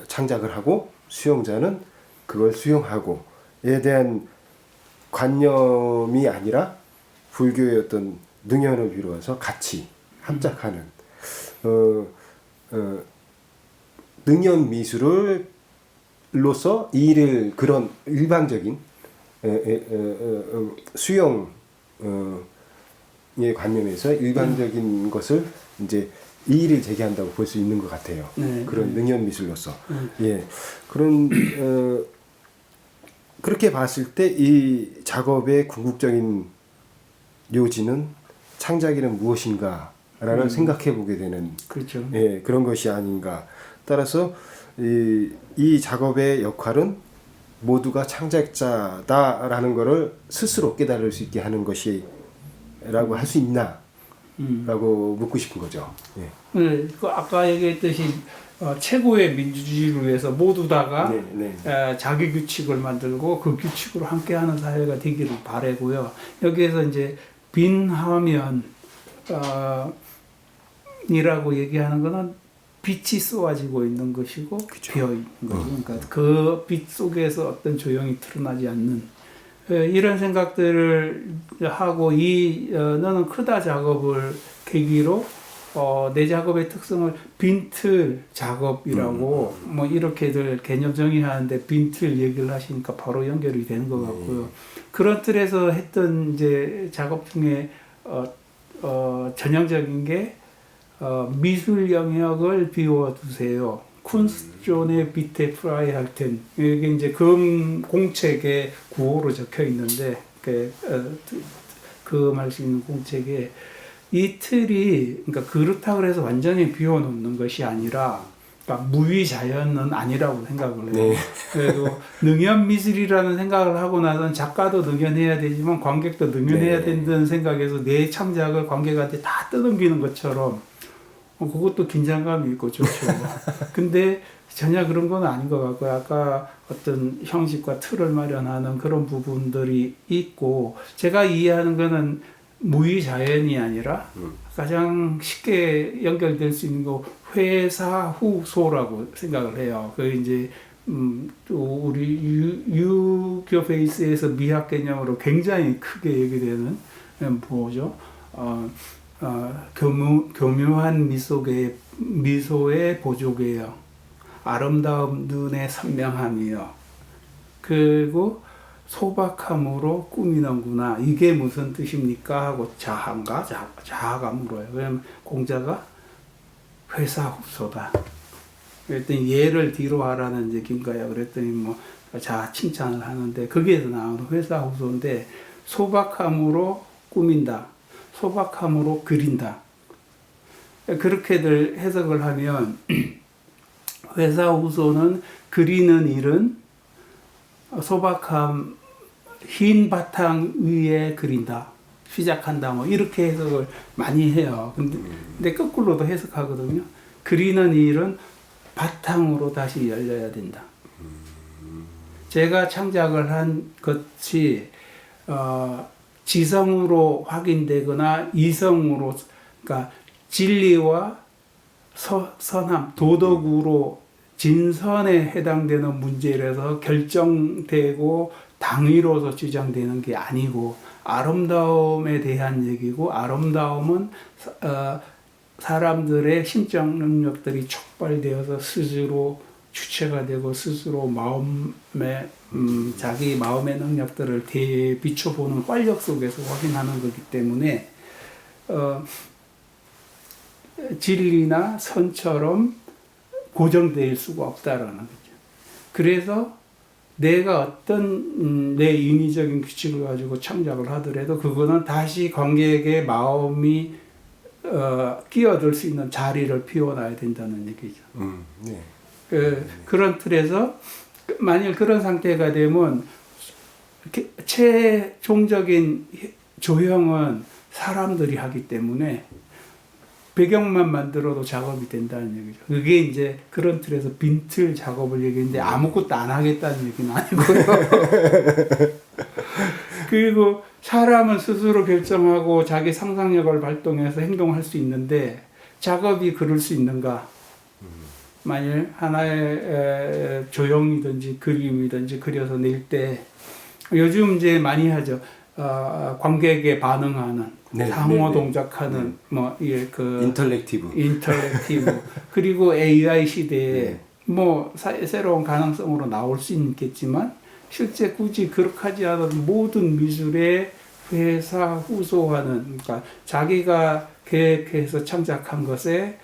창작을 하고 수용자는 그걸 수용하고에 대한 관념이 아니라 불교의 어떤 능연을 이루어서 같이 합작하는 능연 미술로서 이 일을 그런 일방적인 수용의 관념에서 일반적인 것을 이제 이의를 제기한다고 볼 수 있는 것 같아요. 그런 능연 미술로서. 그런 그렇게 봤을 때 이 작업의 궁극적인 요지는 창작이란 무엇인가라는 생각해 보게 되는, 그렇죠. 그런 것이 아닌가. 따라서 이 작업의 역할은 모두가 창작자다라는 것을 스스로 깨달을 수 있게 하는 것이라고 할 수 있나? 라고 묻고 싶은 거죠. 그 아까 얘기했듯이 최고의 민주주의를 위해서 모두 다가 자기 규칙을 만들고 그 규칙으로 함께하는 사회가 되기를 바라고요. 여기에서 이제 빈 화면이라고 얘기하는 것은 빛이 쏘아지고 있는 것이고, 그쵸. 비어 있는 거죠. 그러니까 그 빛 속에서 어떤 조형이 드러나지 않는 이런 생각들을 하고, 너는 크다 작업을 계기로 내 작업의 특성을 빈틀 작업이라고 뭐 이렇게들 개념 정의하는데 빈틀 얘기를 하시니까 바로 연결이 되는 것 같고요. 그런 틀에서 했던 이제 작업 중에 전형적인 게 미술 영역을 비워두세요. 쿤스존의 비테 프라이할텐 이게 이제 금 공책에 구호로 적혀 있는데 그 말씀 있는 공책에 이 틀이 그러니까 그렇다고 해서 완전히 비워놓는 것이 아니라 그러니까 무위자연은 아니라고 생각을 해요. 네. 그래도 능연미술이라는 생각을 하고 나서는 작가도 능연해야 되지만 관객도 능연해야 네. 된다는 생각에서 내 창작을 관객한테 다 떠넘기는 것처럼 그것도 긴장감이 있고 좋죠. 근데 전혀 그런 건 아닌 것 같고요. 아까 어떤 형식과 틀을 마련하는 그런 부분들이 있고 제가 이해하는 거는 무위자연이 아니라 가장 쉽게 연결될 수 있는 거 회사후소라고 생각을 해요. 그 이제 또 우리 유교 베이스에서 미학 개념으로 굉장히 크게 얘기되는 뭐죠? 교묘한 미소의 보조개요. 아름다움 눈의 선명함이요. 그리고 소박함으로 꾸미는구나. 이게 무슨 뜻입니까? 하고 자아가 물어요. 왜냐면 공자가 회사후소다. 그랬더니 예를 뒤로 하라는 얘기인가요? 그랬더니 뭐 자아 칭찬을 하는데 거기에서 나오는 회사후소인데 소박함으로 꾸민다. 소박함으로 그린다. 그렇게들 해석을 하면 회사후소는 그리는 일은 소박함 흰 바탕 위에 그린다. 시작한다. 뭐 이렇게 해석을 많이 해요. 근데 거꾸로도 해석하거든요. 그리는 일은 바탕으로 다시 열려야 된다. 제가 창작을 한 것이 지성으로 확인되거나 이성으로 그러니까 진리와 선함, 도덕으로 진선에 해당되는 문제라서 결정되고 당위로서 주장되는 게 아니고 아름다움에 대한 얘기고 아름다움은 사람들의 심적 능력들이 촉발되어서 스스로 주체가 되고 스스로 마음의 자기 마음의 능력들을 비춰보는 활력 속에서 확인하는 거기 때문에 진리나 선처럼 고정될 수가 없다라는 거죠. 그래서 내가 어떤 내 인위적인 규칙을 가지고 창작을 하더라도 그거는 다시 관객의 마음이 끼어들 수 있는 자리를 비워놔야 된다는 얘기죠. 네. 그런 틀에서 만일 그런 상태가 되면 최종적인 조형은 사람들이 하기 때문에 배경만 만들어도 작업이 된다는 얘기죠. 그게 이제 그런 틀에서 빈틀 작업을 얘기했는데 아무것도 안 하겠다는 얘기는 아니고요. 그리고 사람은 스스로 결정하고 자기 상상력을 발동해서 행동할 수 있는데 작업이 그럴 수 있는가? 만일 하나의 조형이든지 그림이든지 그려서 낼 때 요즘 이제 많이 하죠. 관객에 반응하는 네, 상호 네, 동작하는 뭐 예 그 인터랙티브 그리고 AI 시대에 네. 뭐 새로운 가능성으로 나올 수 있겠지만 실제 굳이 그렇게 하지 않아도 모든 미술의 회사후소하는 그러니까 자기가 계획해서 창작한 것에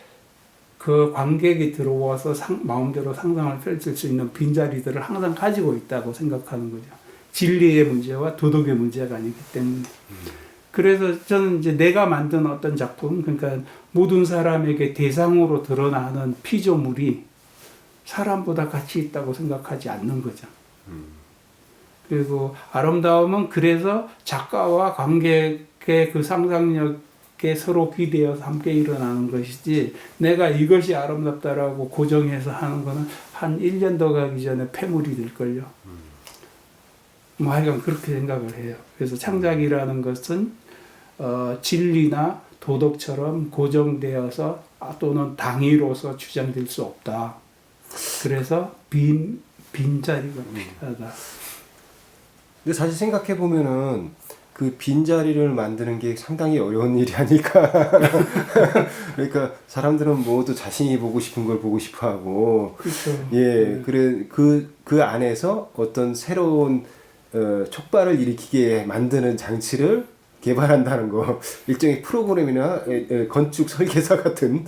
그 관객이 들어와서 마음대로 상상을 펼칠 수 있는 빈자리들을 항상 가지고 있다고 생각하는 거죠. 진리의 문제와 도덕의 문제가 아니기 때문에. 그래서 저는 이제 내가 만든 어떤 작품, 그러니까 모든 사람에게 대상으로 드러나는 피조물이 사람보다 가치 있다고 생각하지 않는 거죠. 그리고 아름다움은 그래서 작가와 관객의 그 상상력에 서로 기대어서 함께 일어나는 것이지 내가 이것이 아름답다라고 고정해서 하는 거는 한 1년 더 가기 전에 폐물이 될걸요. 뭐 하여간 그렇게 생각을 해요. 그래서 창작이라는 것은 진리나 도덕처럼 고정되어서 또는 당위로서 주장될 수 없다. 그래서 빈자리가 필요하다. 근데 사실 생각해 보면은 그 빈자리를 만드는 게 상당히 어려운 일이 아닐까. 그러니까 사람들은 모두 자신이 보고 싶은 걸 보고 싶어 하고, 그렇죠. 예, 그래, 그 안에서 어떤 새로운, 촉발을 일으키게 만드는 장치를 개발한다는 거, 일종의 프로그램이나 건축 설계사 같은,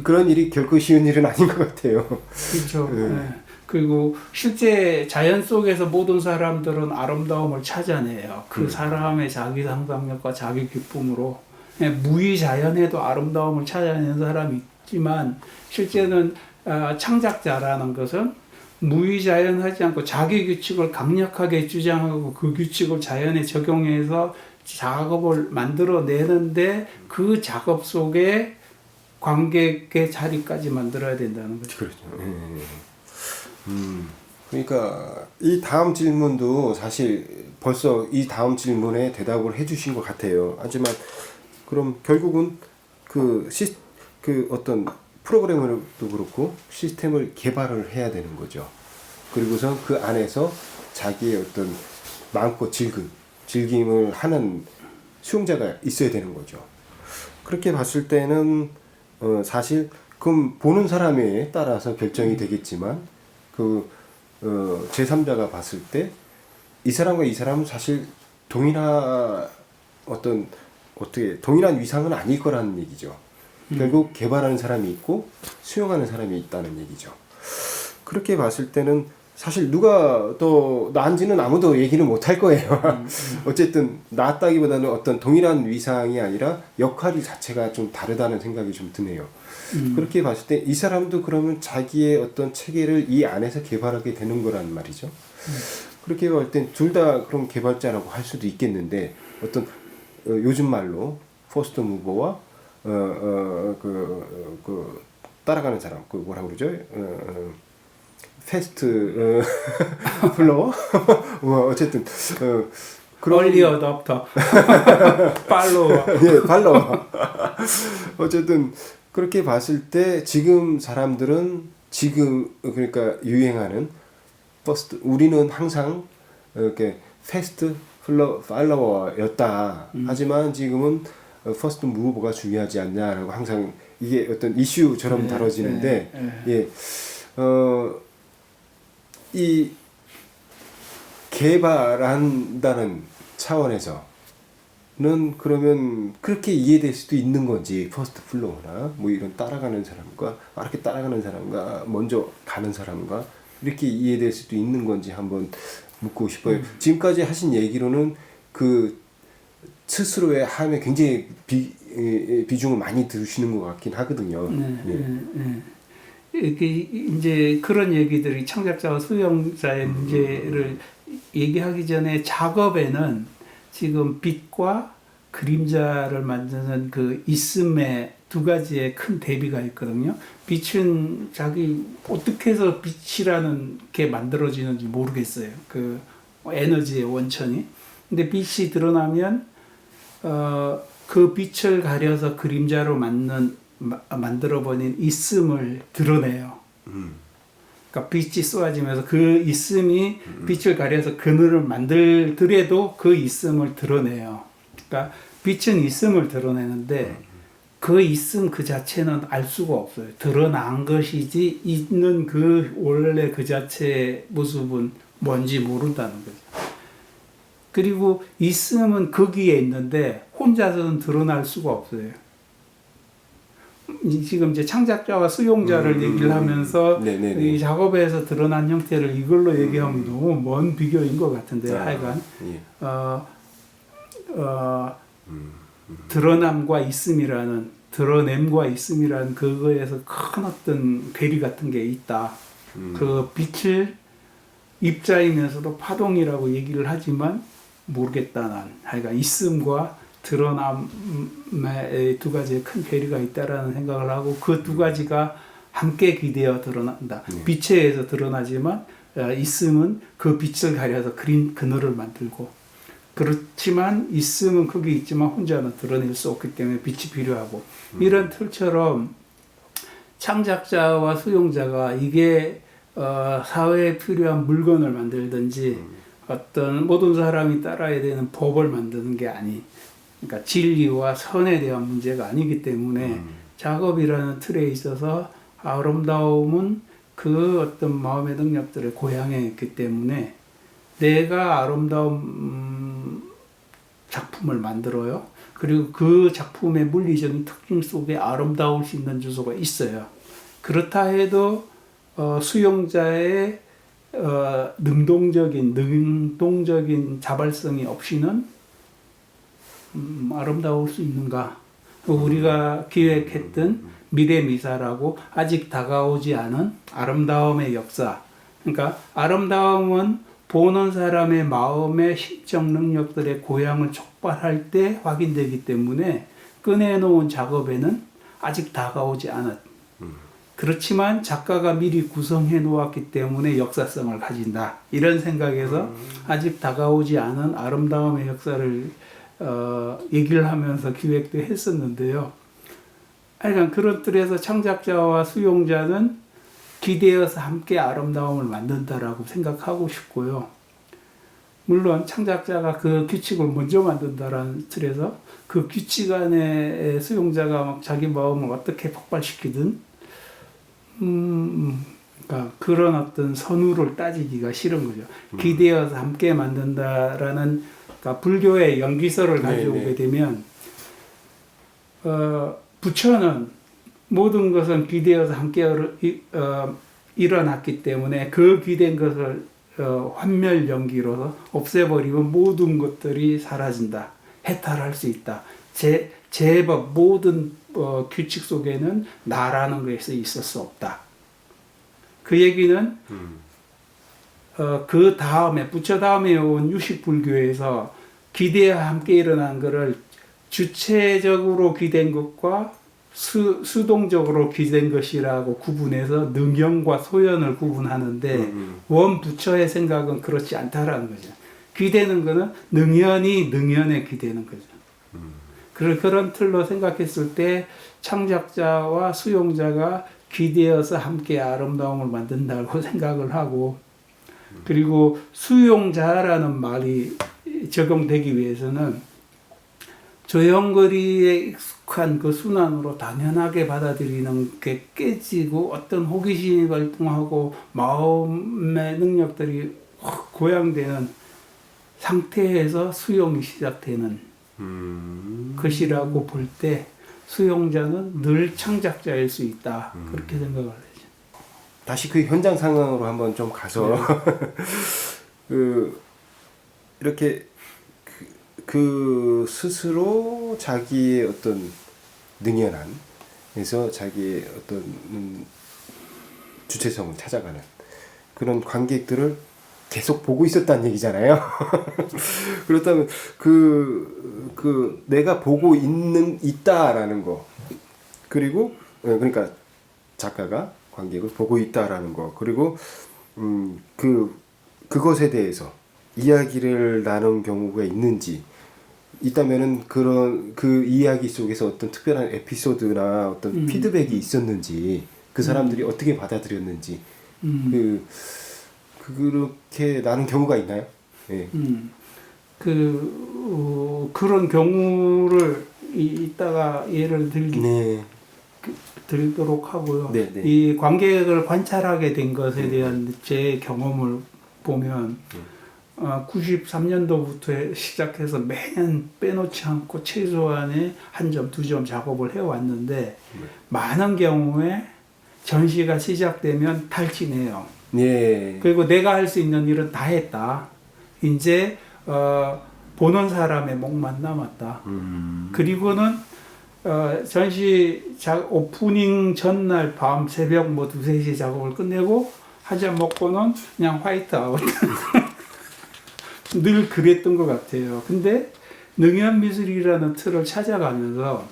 그런 일이 결코 쉬운 일은 아닌 것 같아요. 그렇죠. 예. 그리고 실제 자연 속에서 모든 사람들은 아름다움을 찾아내요. 그 사람의 자기 상상력과 자기 기쁨으로. 예, 무의자연에도 아름다움을 찾아내는 사람이 있지만 실제는 창작자라는 것은 무의자연하지 않고 자기 규칙을 강력하게 주장하고 그 규칙을 자연에 적용해서 작업을 만들어내는데 그 작업 속에 관객의 자리까지 만들어야 된다는 거죠. 그렇죠. 그러니까 이 다음 질문도 사실 벌써 이 다음 질문에 대답을 해주신 것 같아요. 하지만 그럼 결국은 그 어떤 프로그래머도 그렇고 시스템을 개발을 해야 되는 거죠. 그리고선 그 안에서 자기의 어떤 마음껏 즐김을 하는 수용자가 있어야 되는 거죠. 그렇게 봤을 때는 사실 그럼 보는 사람에 따라서 결정이 되겠지만 제3자가 봤을 때 이 사람과 이 사람은 사실 동일한 동일한 위상은 아닐 거라는 얘기죠. 결국 개발하는 사람이 있고 수용하는 사람이 있다는 얘기죠. 그렇게 봤을 때는 사실 누가 더 나은지는 아무도 얘기는 못 할 거예요. 어쨌든 낫다기보다는 어떤 동일한 위상이 아니라 역할이 자체가 좀 다르다는 생각이 좀 드네요. 그렇게 봤을 때 이 사람도 그러면 자기의 어떤 체계를 이 안에서 개발하게 되는 거란 말이죠. 그렇게 볼 땐 둘 다 그럼 개발자라고 할 수도 있겠는데 어떤 요즘 말로 퍼스트 무버와 따라가는 사람 그 뭐라 그러죠? 패스트 플로워 뭐 어쨌든 얼리 어답터 팔로워. 예, 팔로워. 어쨌든 그렇게 봤을 때 지금 사람들은 그러니까 유행하는 퍼스트 우리는 항상 이렇게 패스트 팔로워였다. 하지만 지금은 퍼스트 무버가 중요하지 않냐라고 항상 이게 어떤 이슈처럼 다뤄지는데 예. 이 개발한다는 차원에서는 그러면 그렇게 이해될 수도 있는 건지 퍼스트 플로우나 뭐 이런 따라가는 사람과 이렇게 따라가는 사람과 먼저 가는 사람과 이렇게 이해될 수도 있는 건지 한번 묻고 싶어요. 지금까지 하신 얘기로는 그 스스로의 삶에 굉장히 비중을 많이 두시는 것 같긴 하거든요. 이렇게 이제 그런 얘기들이 창작자와 수용자의 문제를 얘기하기 전에 작업에는 지금 빛과 그림자를 만드는 그 있음의 두 가지의 큰 대비가 있거든요. 빛은 자기 어떻게 해서 빛이라는 게 만들어지는지 모르겠어요. 그 에너지의 원천이. 근데 빛이 드러나면 그 빛을 가려서 그림자로 만들어버린 있음을 드러내요. 그러니까 빛이 쏘아지면서 그 있음이 빛을 가려서 그늘을 만들더라도 그 있음을 드러내요. 그러니까 빛은 있음을 드러내는데 그 있음 그 자체는 알 수가 없어요. 드러난 것이지 있는 그 원래 그 자체의 모습은 뭔지 모른다는 거죠. 그리고 있음은 거기에 있는데 혼자서는 드러날 수가 없어요. 지금 이제 창작자와 수용자를 얘기를 하면서 이 작업에서 드러난 형태를 이걸로 얘기하면 너무 먼 비교인 것 같은데 하여간 드러남과 있음이라는 드러냄과 있음이라는 그거에서 큰 어떤 괴리 같은 게 있다. 그 빛을 입자이면서도 파동이라고 얘기를 하지만 모르겠다 난. 하여간 있음과 드러남의 두 가지의 큰 괴리가 있다라는 생각을 하고 그 두 가지가 함께 기대어 드러난다. 빛에 의해서 드러나지만 있음은 그 빛을 가려서 그늘을 만들고 그렇지만 있음은 거기 있지만 혼자는 드러낼 수 없기 때문에 빛이 필요하고 이런 틀처럼 창작자와 수용자가 이게 사회에 필요한 물건을 만들든지 어떤 모든 사람이 따라야 되는 법을 만드는 게 아니, 그러니까 진리와 선에 대한 문제가 아니기 때문에 작업이라는 틀에 있어서 아름다움은 그 어떤 마음의 능력들의 고향에 있기 때문에 내가 아름다운 작품을 만들어요. 그리고 그 작품의 물리적인 특징 속에 아름다울 수 있는 요소가 있어요. 그렇다 해도 수용자의 능동적인 자발성이 없이는 아름다울 수 있는가? 우리가 기획했던 미래미사라고 아직 다가오지 않은 아름다움의 역사. 그러니까 아름다움은 보는 사람의 마음의 심적 능력들의 고향을 촉발할 때 확인되기 때문에 꺼내놓은 작업에는 아직 다가오지 않았. 그렇지만 작가가 미리 구성해 놓았기 때문에 역사성을 가진다. 이런 생각에서 아직 다가오지 않은 아름다움의 역사를 얘기를 하면서 기획도 했었는데요. 하여간 그런 뜻에서 창작자와 수용자는 기대어서 함께 아름다움을 만든다라고 생각하고 싶고요. 물론 창작자가 그 규칙을 먼저 만든다라는 틀에서 그 규칙 안에 수용자가 막 자기 마음을 어떻게 폭발시키든 그러니까 그런 어떤 선우를 따지기가 싫은 거죠. 기대어서 함께 만든다라는, 그러니까 불교의 연기설을 가져오게 되면 부처는 모든 것은 기대어서 함께 일어났기 때문에 그 기대한 것을 환멸 연기로서 없애버리면 모든 것들이 사라진다. 해탈할 수 있다. 제법 모든 규칙 속에는 나라는 것이 있을 수 없다. 그 얘기는 그 다음에 부처 다음에 온 유식불교에서 기대와 함께 일어난 것을 주체적으로 기댄 것과 수동적으로 기댄 것이라고 구분해서 능연과 소연을 구분하는데 원 부처의 생각은 그렇지 않다라는 거죠. 기대는 것은 능연에 기대는 거죠. 그런 틀로 생각했을 때 창작자와 수용자가 기대어서 함께 아름다움을 만든다고 생각을 하고, 그리고 수용자라는 말이 적용되기 위해서는 조형거리에 익숙한 그 순환으로 당연하게 받아들이는 게 깨지고 어떤 호기심이 발동하고 마음의 능력들이 확 고양되는 상태에서 수용이 시작되는 것이라고 볼 때 수용자는 늘 창작자일 수 있다. 그렇게 생각을 하죠. 다시 그 현장 상황으로 한번 좀 가서 이렇게 그 스스로 자기의 어떤 능연함에서 자기의 어떤 주체성을 찾아가는 그런 관객들을 계속 보고 있었다는 얘기잖아요. 그렇다면 내가 보고 있다라는 거, 그리고 그러니까 작가가 관객을 보고 있다라는 거, 그리고 그것에 대해서 이야기를 나눈 경우가 있다면은 그 이야기 속에서 어떤 특별한 에피소드나 어떤 피드백이 있었는지, 그 사람들이 어떻게 받아들였는지, 그렇게 나눈 경우가 있나요? 예. 그런 경우를 이따가 예를 들도록 하고요. 네. 이 관객을 관찰하게 된 것에 대한 제 경험을 보면 93년도부터 시작해서 매년 빼놓지 않고 최소한의 한 점, 두 점 작업을 해왔는데 많은 경우에 전시가 시작되면 탈진해요. 예. 그리고 내가 할 수 있는 일은 다 했다. 이제 보는 사람의 목만 남았다. 그리고는 전시 오프닝 전날 밤 새벽 2, 3시 작업을 끝내고 한 잔 먹고는 그냥 화이트아웃. 늘 그랬던 것 같아요. 근데 능연미술이라는 틀을 찾아가면서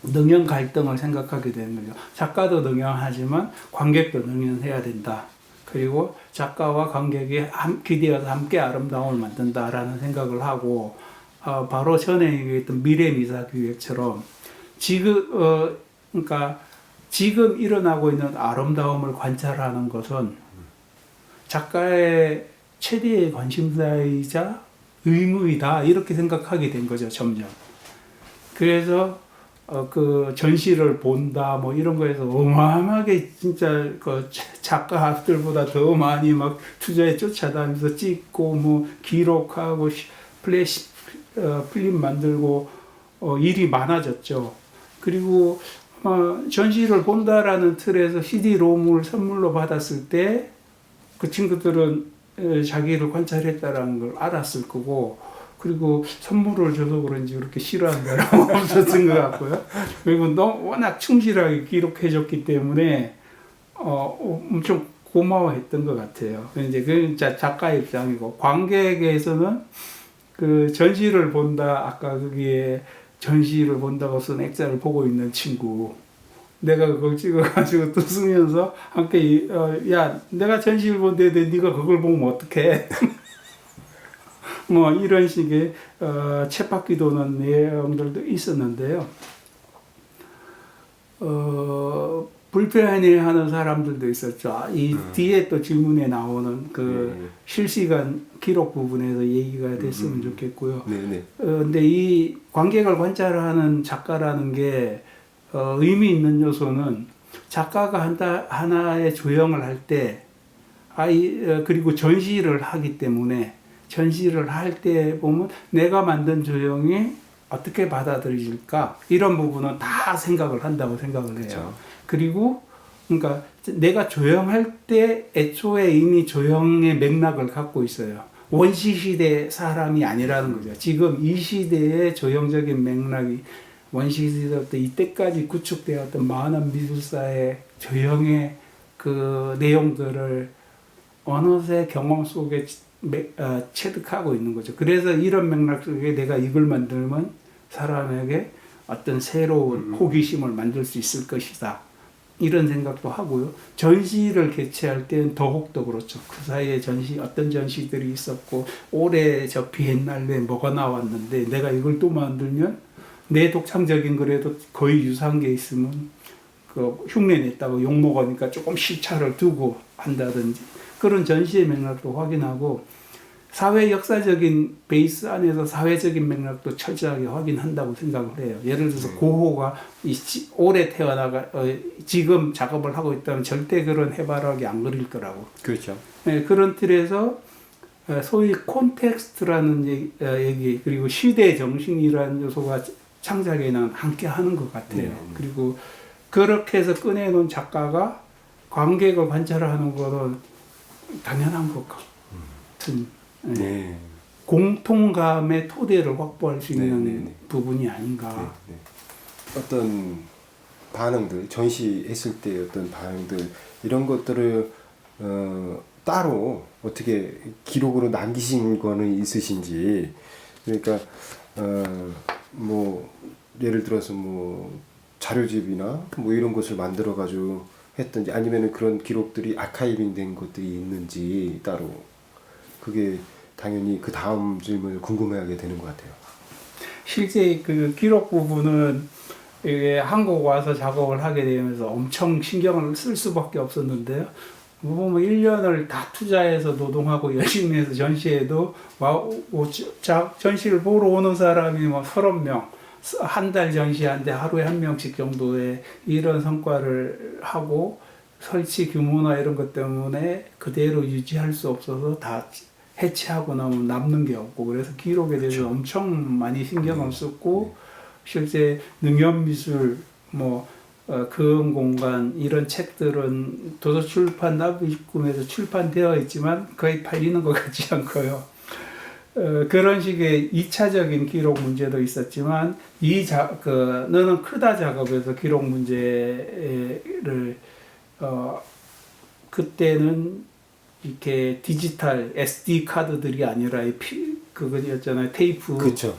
능연 갈등을 생각하게 되는 거죠. 작가도 능연하지만 관객도 능연해야 된다. 그리고 작가와 관객이 기대어서 함께 아름다움을 만든다라는 생각을 하고, 바로 전에 얘기했던 미래미사 기획처럼 그러니까 지금 일어나고 있는 아름다움을 관찰하는 것은 작가의 최대의 관심사이자 의무이다 이렇게 생각하게 된 거죠 점점. 그래서 그 전시를 본다 뭐 이런 거에서 어마어마하게 진짜 그 작가들보다 더 많이 막 투자에 쫓아다니면서 찍고 뭐 기록하고 플래시 필름 만들고 일이 많아졌죠. 그리고 전시를 본다라는 틀에서 CD-ROM을 선물로 받았을 때 그 친구들은 자기를 관찰했다라는 걸 알았을 거고, 그리고 선물을 줘서 그런지 그렇게 싫어한다라고 없었던 것 같고요. 그리고 워낙 충실하게 기록해줬기 때문에 엄청 고마워했던 것 같아요. 이제 그 작가 입장이고, 관객에서는 그 전시를 본다, 아까 거기에 전시를 본다고 쓴 액자를 보고 있는 친구, 내가 그걸 찍어가지고 또 쓰면서 함께 야 내가 전시를 본데 네가 그걸 보면 어떡해. 뭐 이런 식의 쳇바퀴 도는 내용들도 있었는데요. 불편해하는 사람들도 있었죠. 이 뒤에 또 질문에 나오는 그 실시간 기록 부분에서 얘기가 됐으면 좋겠고요. 근데 이 관객을 관찰하는 작가라는 게 의미 있는 요소는, 작가가 하나의 조형을 할 때, 그리고 전시를 하기 때문에 전시를 할 때 보면 내가 만든 조형이 어떻게 받아들여질까, 이런 부분은 다 생각을 한다고 생각을 해요. 그렇죠. 그리고 그러니까 내가 조형할 때 애초에 이미 조형의 맥락을 갖고 있어요. 원시 시대 사람이 아니라는 거죠. 지금 이 시대의 조형적인 맥락이 원시 시대부터 이때까지 구축되었던 많은 미술사의 조형의 그 내용들을 어느새 경험 속에 체득하고 있는 거죠. 그래서 이런 맥락 속에 내가 이걸 만들면 사람에게 어떤 새로운 호기심을 만들 수 있을 것이다, 이런 생각도 하고요. 전시를 개최할 때는 더욱더 그렇죠. 그 사이에 어떤 전시들이 있었고, 올해 저 비엔날레 뭐가 나왔는데 내가 이걸 또 만들면 내 독창적인 거라도 거의 유사한 게 있으면 그 흉내 냈다고 욕 먹으니까 조금 시차를 두고 한다든지, 그런 전시의 맥락도 확인하고, 사회 역사적인 베이스 안에서 사회적인 맥락도 철저하게 확인한다고 생각을 해요. 예를 들어서 고호가 올해 태어나가 지금 작업을 하고 있다면 절대 그런 해바라기 안 그릴 거라고. 그렇죠. 네, 그런 틀에서 소위 콘텍스트라는 얘기, 그리고 시대 정신이라는 요소가 창작에는 함께 하는 것 같아요. 그리고 그렇게 해서 꺼내놓은 작가가 관객을 관찰하는 것은 당연한 것 같은 공통감의 토대를 확보할 수 있는 부분이 아닌가. 어떤 반응들, 전시했을 때 어떤 반응들, 이런 것들을 따로 어떻게 기록으로 남기신 거는 있으신지. 그러니까 뭐 예를 들어서 뭐 자료집이나 뭐 이런 것을 만들어 가지고 했던지, 아니면은 그런 기록들이 아카이빙 된 것들이 있는지 따로, 그게 당연히 그 다음 질문을 궁금해하게 되는 것 같아요. 실제 그 기록 부분은 이게 한국 와서 작업을 하게 되면서 엄청 신경을 쓸 수밖에 없었는데요. 보면 1년을 다 투자해서 노동하고 열심히 해서 전시해도 전시를 보러 오는 사람이 뭐 30명, 한 달 전시하는데 하루에 한 명씩 정도의 이런 성과를 하고, 설치 규모나 이런 것 때문에 그대로 유지할 수 없어서 다 해체하고 나면 남는 게 없고, 그래서 기록에 대해서 그렇죠. 엄청 많이 신경을 썼고, 실제 능연미술, 뭐 금공간 이런 책들은 도서출판 나비꿈에서 출판되어 있지만 거의 팔리는 것 같지 않고요. 그런 식의 2차적인 기록 문제도 있었지만, 너는 크다 작업에서 기록 문제를 그때는 이렇게 디지털 SD 카드들이 아니라 그거였잖아요. 테이프. 그렇죠.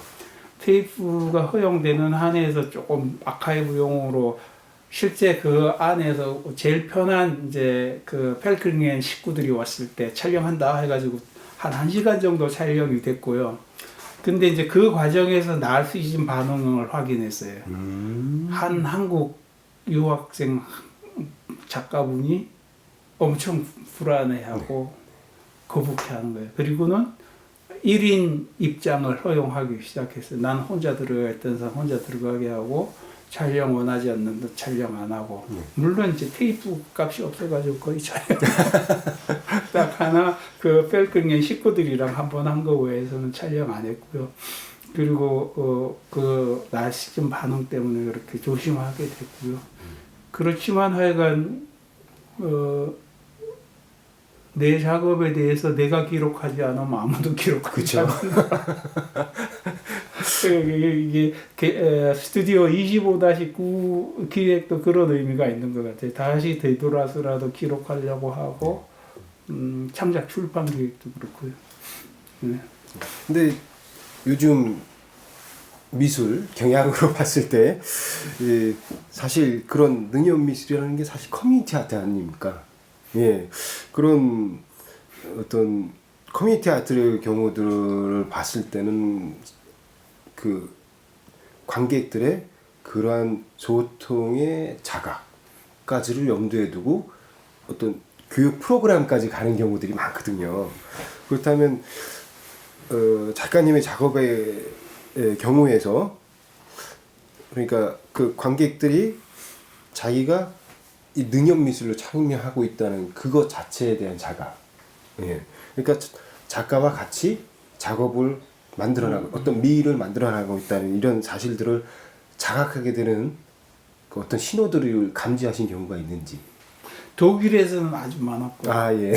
테이프가 허용되는 한에서 조금 아카이브용으로, 실제 그 안에서 제일 편한 이제 그 펠크링엔 식구들이 왔을 때 촬영한다 해가지고 한 1시간 정도 촬영이 됐고요. 근데 이제 그 과정에서 날 수 있는 반응을 확인했어요. 한 한국 유학생 작가분이 엄청 불안해하고 거북해하는 거예요. 그리고는 1인 입장을 허용하기 시작했어요. 난 혼자 들어가 있던 사람 혼자 들어가게 하고 촬영 원하지 않는데 촬영 안 하고 물론 이제 테이프 값이 없어가지고 거의 촬영 딱 하나 그 펠크링의 식구들이랑 한 번 한 거 외에서는 촬영 안 했고요. 그리고 그 날씨점 반응 때문에 그렇게 조심하게 됐고요. 그렇지만 하여간 내 작업에 대해서 내가 기록하지 않으면 아무도 기록하지 않는다. 이게 스튜디오 25-9 기획도 그런 의미가 있는 것 같아요. 다시 되돌아서라도 기록하려고 하고 창작 출판 기획도 그렇고요. 네. 근데 요즘 미술 경향으로 봤을 때 사실 그런 능력 미술이라는 게 사실 커뮤니티 아트 아닙니까? 예, 그런 어떤 커뮤니티 아트의 경우들을 봤을 때는 그 관객들의 그러한 소통의 자각까지를 염두에 두고 어떤 교육 프로그램까지 가는 경우들이 많거든요. 그렇다면 작가님의 작업의 경우에서 그러니까 그 관객들이 자기가 이 능력 미술로 참여하고 있다는 그것 자체에 대한 자각. 예. 그러니까 작가와 같이 작업을 만들어나고 어떤 미를 만들어나가고 있다는 이런 사실들을 자각하게 되는 그 어떤 신호들을 감지하신 경우가 있는지. 독일에서는 아주 많았고, 아 예.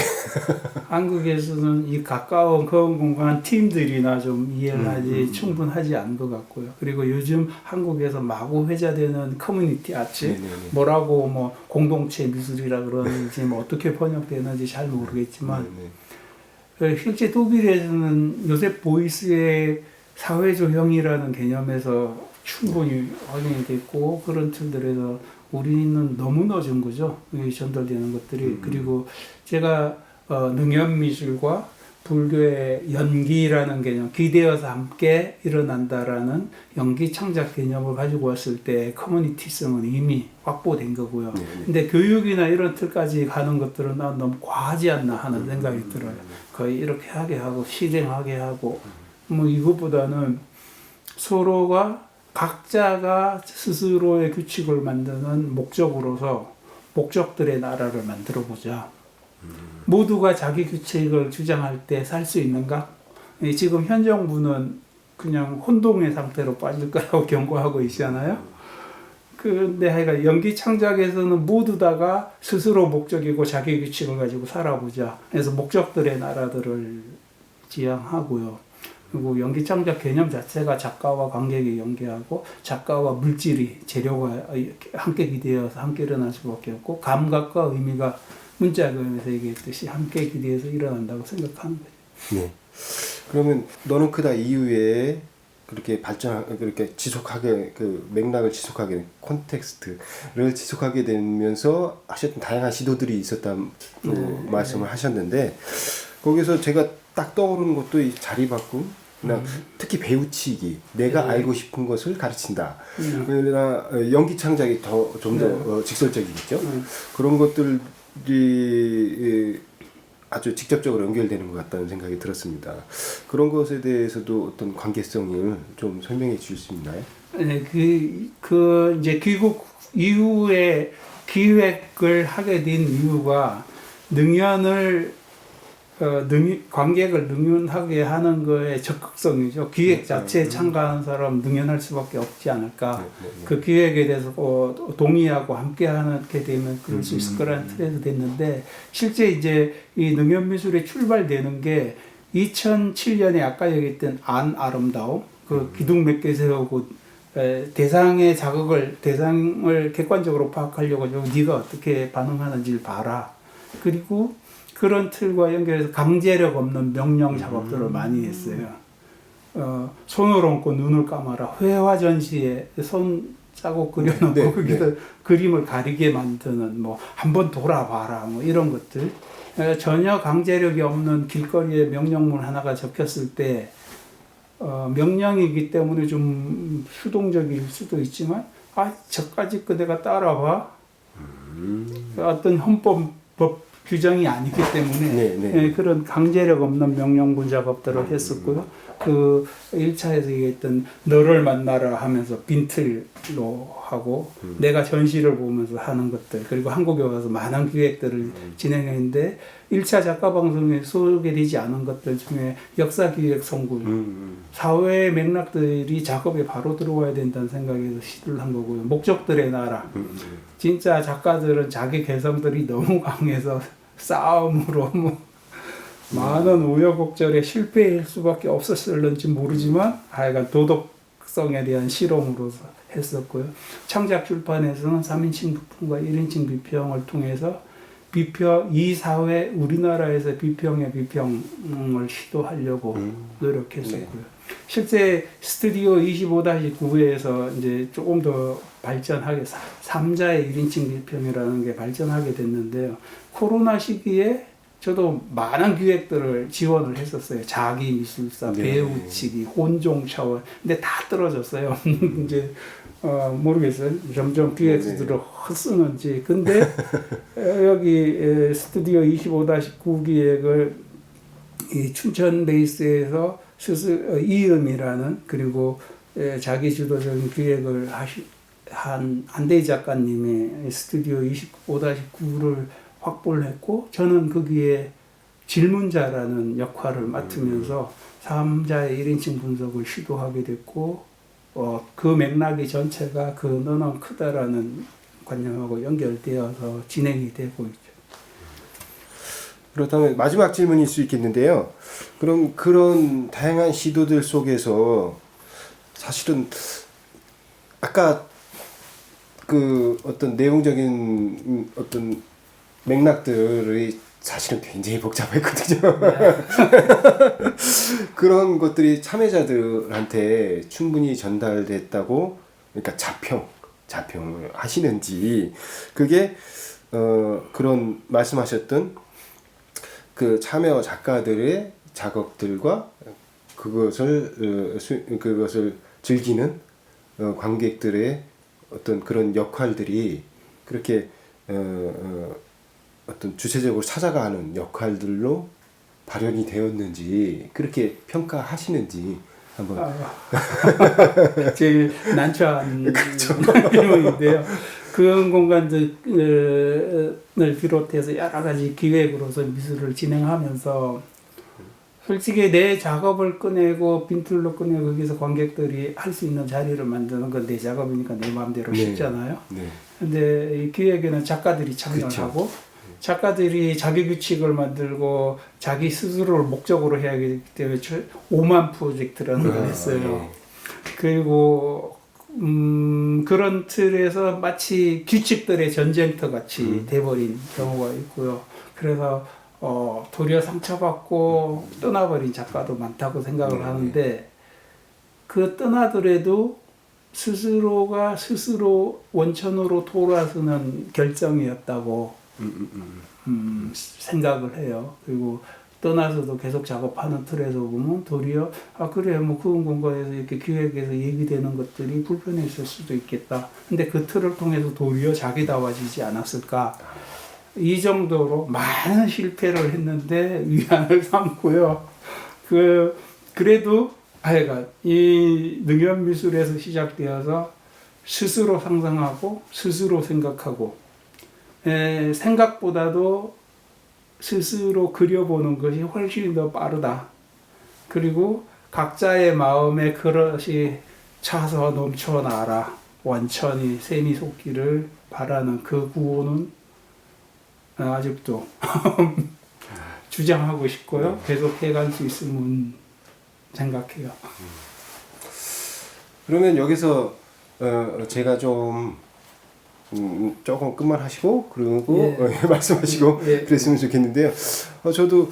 한국에서는 이 가까운 그런 공간 팀들이나 좀 이해를 하지 충분하지 않은 것 같고요. 그리고 요즘 한국에서 마구 회자되는 커뮤니티 아트, 네네네. 뭐라고 뭐 공동체 미술이라 그러는지 뭐 어떻게 번역되는지 잘 모르겠지만 실제 독일에서는 요셉 보이스의 사회조형이라는 개념에서 충분히 확인이 됐고 그런 틀들에서 우리는 너무 늦은 거죠. 전달되는 것들이. 그리고 제가 능연미술과 불교의 연기라는 개념, 기대어서 함께 일어난다라는 연기 창작 개념을 가지고 왔을 때 커뮤니티성은 이미 확보된 거고요. 근데 교육이나 이런 틀까지 가는 것들은 난 너무 과하지 않나 하는 생각이 들어요. 거의 이렇게 하게 하고 실행하게 하고 뭐 이것보다는 서로가 각자가 스스로의 규칙을 만드는 목적으로서 목적들의 나라를 만들어 보자. 모두가 자기 규칙을 주장할 때 살 수 있는가? 지금 현 정부는 그냥 혼동의 상태로 빠질 거라고 경고하고 있잖아요. 근데 하여간 연기 창작에서는 모두 다가 스스로 목적이고 자기 규칙을 가지고 살아보자. 그래서 목적들의 나라들을 지향하고요. 그리고 연기 창작 개념 자체가 작가와 관객이 연계하고 작가와 물질이 재료가 함께 기대어서 함께 일어날 수밖에 없고 감각과 의미가 문자에서 얘기했듯이 함께 기대해서 일어난다고 생각하는 거죠. 네. 그러면 너는 크다 이후에 그렇게 그렇게 지속하게 그 맥락을 지속하게 콘텍스트를 지속하게 되면서 하셨던 다양한 시도들이 있었다는 말씀을 하셨는데 거기서 제가 딱 떠오르는 것도 이 자리바꿈, 특히 배우치기, 내가 알고 싶은 것을 가르친다. 그러나 연기 창작이 좀 더 직설적이겠죠. 그런 것들이 아주 직접적으로 연결되는 것 같다는 생각이 들었습니다. 그런 것에 대해서도 어떤 관계성을 좀 설명해 주실 수 있나요? 네, 이제 귀국 이후에 기획을 하게 된 이유가 능연을 관객을 능연하게 하는 거에 적극성이죠. 기획 자체에 참가하는 사람 능연할 수밖에 없지 않을까. 그 기획에 대해서 동의하고 함께 하게 되면 그럴 수 있을 거라는 틀에서 됐는데 실제 이제 이 능연미술이 출발되는 게 2007년에 아까 얘기했던 안 아름다움, 그 기둥 몇 개 세우고 대상의 대상을 객관적으로 파악하려고 네가 어떻게 반응하는지를 봐라. 그리고 그런 틀과 연결해서 강제력 없는 명령 작업들을 많이 했어요. 손을 얹고 눈을 감아라. 회화 전시에 손 짜고 그려놓고 거기서 그림을 가리게 만드는 뭐 한번 돌아봐라 뭐 이런 것들. 전혀 강제력이 없는 길거리에 명령문 하나가 적혔을 때 명령이기 때문에 좀 수동적일 수도 있지만 저까지 거 내가 따라봐. 어떤 헌법 법 규정이 아니기 때문에 네, 네. 예, 그런 강제력 없는 명령문 작업들을 했었고요. 그 1차에서 얘기했던 너를 만나라 하면서 빈틀로 하고 내가 전시를 보면서 하는 것들 그리고 한국에 와서 많은 기획들을 진행했는데 1차 작가방송에 소개되지 않은 것들 중에 역사기획 선굴 사회의 맥락들이 작업에 바로 들어와야 된다는 생각에서 시도를 한 거고요. 목적들의 나라 진짜 작가들은 자기 개성들이 너무 강해서 싸움으로 뭐 많은 우여곡절에 실패할 수밖에 없었을는지 모르지만 하여간 도덕성에 대한 실험으로서 했었고요. 창작출판에서는 3인칭 부품과 1인칭 비평을 통해서 비평, 이 사회, 우리나라에서 비평의 비평을 시도하려고 노력했었고요. 네. 실제 스튜디오 25-9에서 이제 조금 더 발전하게 3자의 1인칭 비평이라는 게 발전하게 됐는데요. 코로나 시기에 저도 많은 기획들을 지원을 했었어요. 자기 미술사, 네. 배우치기, 혼종 차원. 근데 다 떨어졌어요. 이제 모르겠어요. 점점 기획수들을 헛쓰는지. 근데 여기 스튜디오 25-9 기획을 이 춘천 베이스에서 이음이라는 그리고 자기 주도적인 기획을 한 안대희 작가님의 스튜디오 25-9를 확보를 했고 저는 거기에 질문자라는 역할을 맡으면서 3자의 1인칭 분석을 시도하게 됐고 그 맥락이 전체가 그 너는 크다라는 관념하고 연결되어서 진행이 되고 있죠. 그렇다면 마지막 질문일 수 있겠는데요. 그럼 그런 다양한 시도들 속에서 사실은 아까 그 어떤 내용적인 어떤 맥락들이 사실은 굉장히 복잡했거든요. 그런 것들이 참여자들한테 충분히 전달됐다고, 그러니까 자평을 하시는지, 그게 그런 말씀하셨던 그 참여 작가들의 작업들과 그것을 즐기는 관객들의 어떤 그런 역할들이 그렇게 어떤 주체적으로 찾아가는 역할들로 발현이 되었는지 그렇게 평가하시는지 한번. 제일 난처한 그렇죠. 질문인데요. 그런 공간들을 비롯해서 여러 가지 기획으로서 미술을 진행하면서 솔직히 내 작업을 꺼내고 빈틀로 꺼내고 거기서 관객들이 할 수 있는 자리를 만드는 건 내 작업이니까 내 마음대로 네. 쉽잖아요. 네. 근데 이 기획에는 작가들이 참여를 그렇죠. 하고 작가들이 자기 규칙을 만들고 자기 스스로를 목적으로 해야 하기 때문에 5만 프로젝트라는 걸 했어요. 네. 그리고 그런 틀에서 마치 규칙들의 전쟁터 같이 돼버린 경우가 있고요. 그래서 도리어 상처받고 떠나버린 작가도 많다고 생각을 하는데 그 떠나더라도 스스로가 스스로 원천으로 돌아서는 결정이었다고 생각을 해요. 그리고 떠나서도 계속 작업하는 틀에서 보면 도리어 그래 뭐 그런 공간에서 이렇게 기획에서 얘기되는 것들이 불편했을 수도 있겠다. 근데 그 틀을 통해서 도리어 자기다워지지 않았을까. 이 정도로 많은 실패를 했는데 위안을 삼고요. 그래도 하여간 이 능연미술에서 시작되어서 스스로 상상하고 스스로 생각하고 생각보다도 스스로 그려보는 것이 훨씬 더 빠르다. 그리고 각자의 마음에 그릇이 차서 넘쳐나라. 원천이 샘이 솟기를 바라는 그 구호는 아직도 주장하고 싶고요. 계속 해갈 수 있으면 생각해요. 그러면 여기서 제가 좀 조금 끝말하시고 그리고 말씀하시고 그랬으면 좋겠는데요. 저도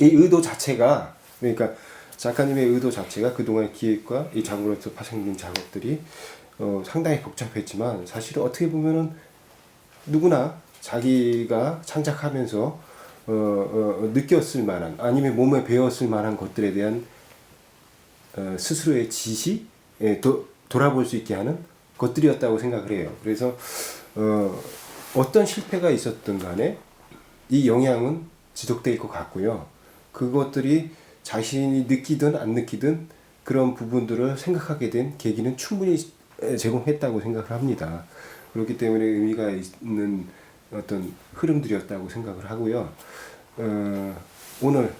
이 의도 자체가, 그러니까 작가님의 의도 자체가 그동안 기획과 이 작업으로서 파생된 작업들이 상당히 복잡했지만 사실은 어떻게 보면은 누구나 자기가 창작하면서 느꼈을 만한, 아니면 몸에 배웠을 만한 것들에 대한 스스로의 지시, 돌아볼 수 있게 하는 것들이었다고 생각을 해요. 그래서 어떤 실패가 있었든 간에 이 영향은 지속될 것 같고요. 그것들이 자신이 느끼든 안 느끼든 그런 부분들을 생각하게 된 계기는 충분히 제공했다고 생각을 합니다. 그렇기 때문에 의미가 있는 어떤 흐름들이었다고 생각을 하고요. 오늘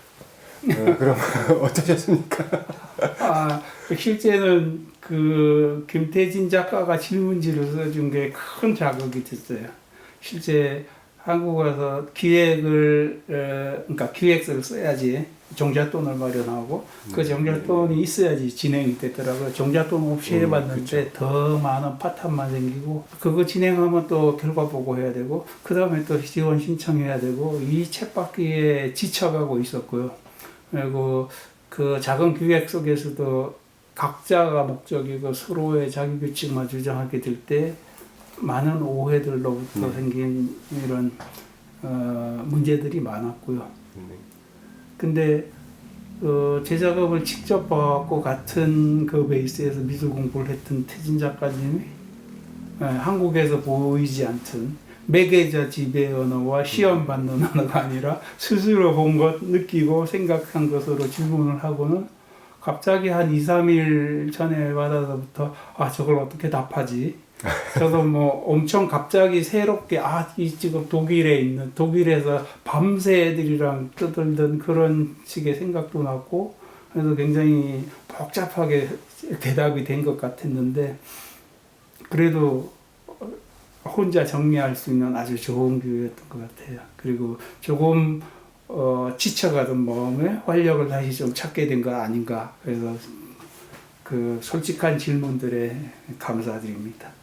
그럼 어떠셨습니까? 실제는 그 김태진 작가가 질문지를 써준 게 큰 자극이 됐어요. 실제 한국 와서 그러니까 기획서를 써야지 종잣돈을 마련하고 그 종잣돈이 있어야지 진행이 되더라고요. 종잣돈 없이 해봤는데 더 많은 파탄만 생기고 그거 진행하면 또 결과 보고해야 되고 그 다음에 또 지원 신청해야 되고 이 쳇바퀴에 지쳐가고 있었고요. 그리고 그 작은 기획 속에서도 각자가 목적이고 서로의 자기 규칙만 주장하게 될 때 많은 오해들로부터 생긴 이런 문제들이 많았고요. 근데 제 작업을 직접 봐갖고 같은 그 베이스에서 미술 공부를 했던 태진 작가님이 한국에서 보이지 않던 매개자 지배 언어와 시험 받는 언어가 아니라 스스로 본 것, 느끼고 생각한 것으로 질문을 하고는 갑자기 한 2, 3일 전에 받아서부터 저걸 어떻게 답하지? 저도 뭐 엄청 갑자기 새롭게 이 지금 독일에서 밤새 애들이랑 떠들던 그런 식의 생각도 났고 그래서 굉장히 복잡하게 대답이 된 것 같았는데 그래도 혼자 정리할 수 있는 아주 좋은 기회였던 것 같아요. 그리고 조금 지쳐가던 마음에 활력을 다시 좀 찾게 된 거 아닌가. 그래서 그 솔직한 질문들에 감사드립니다.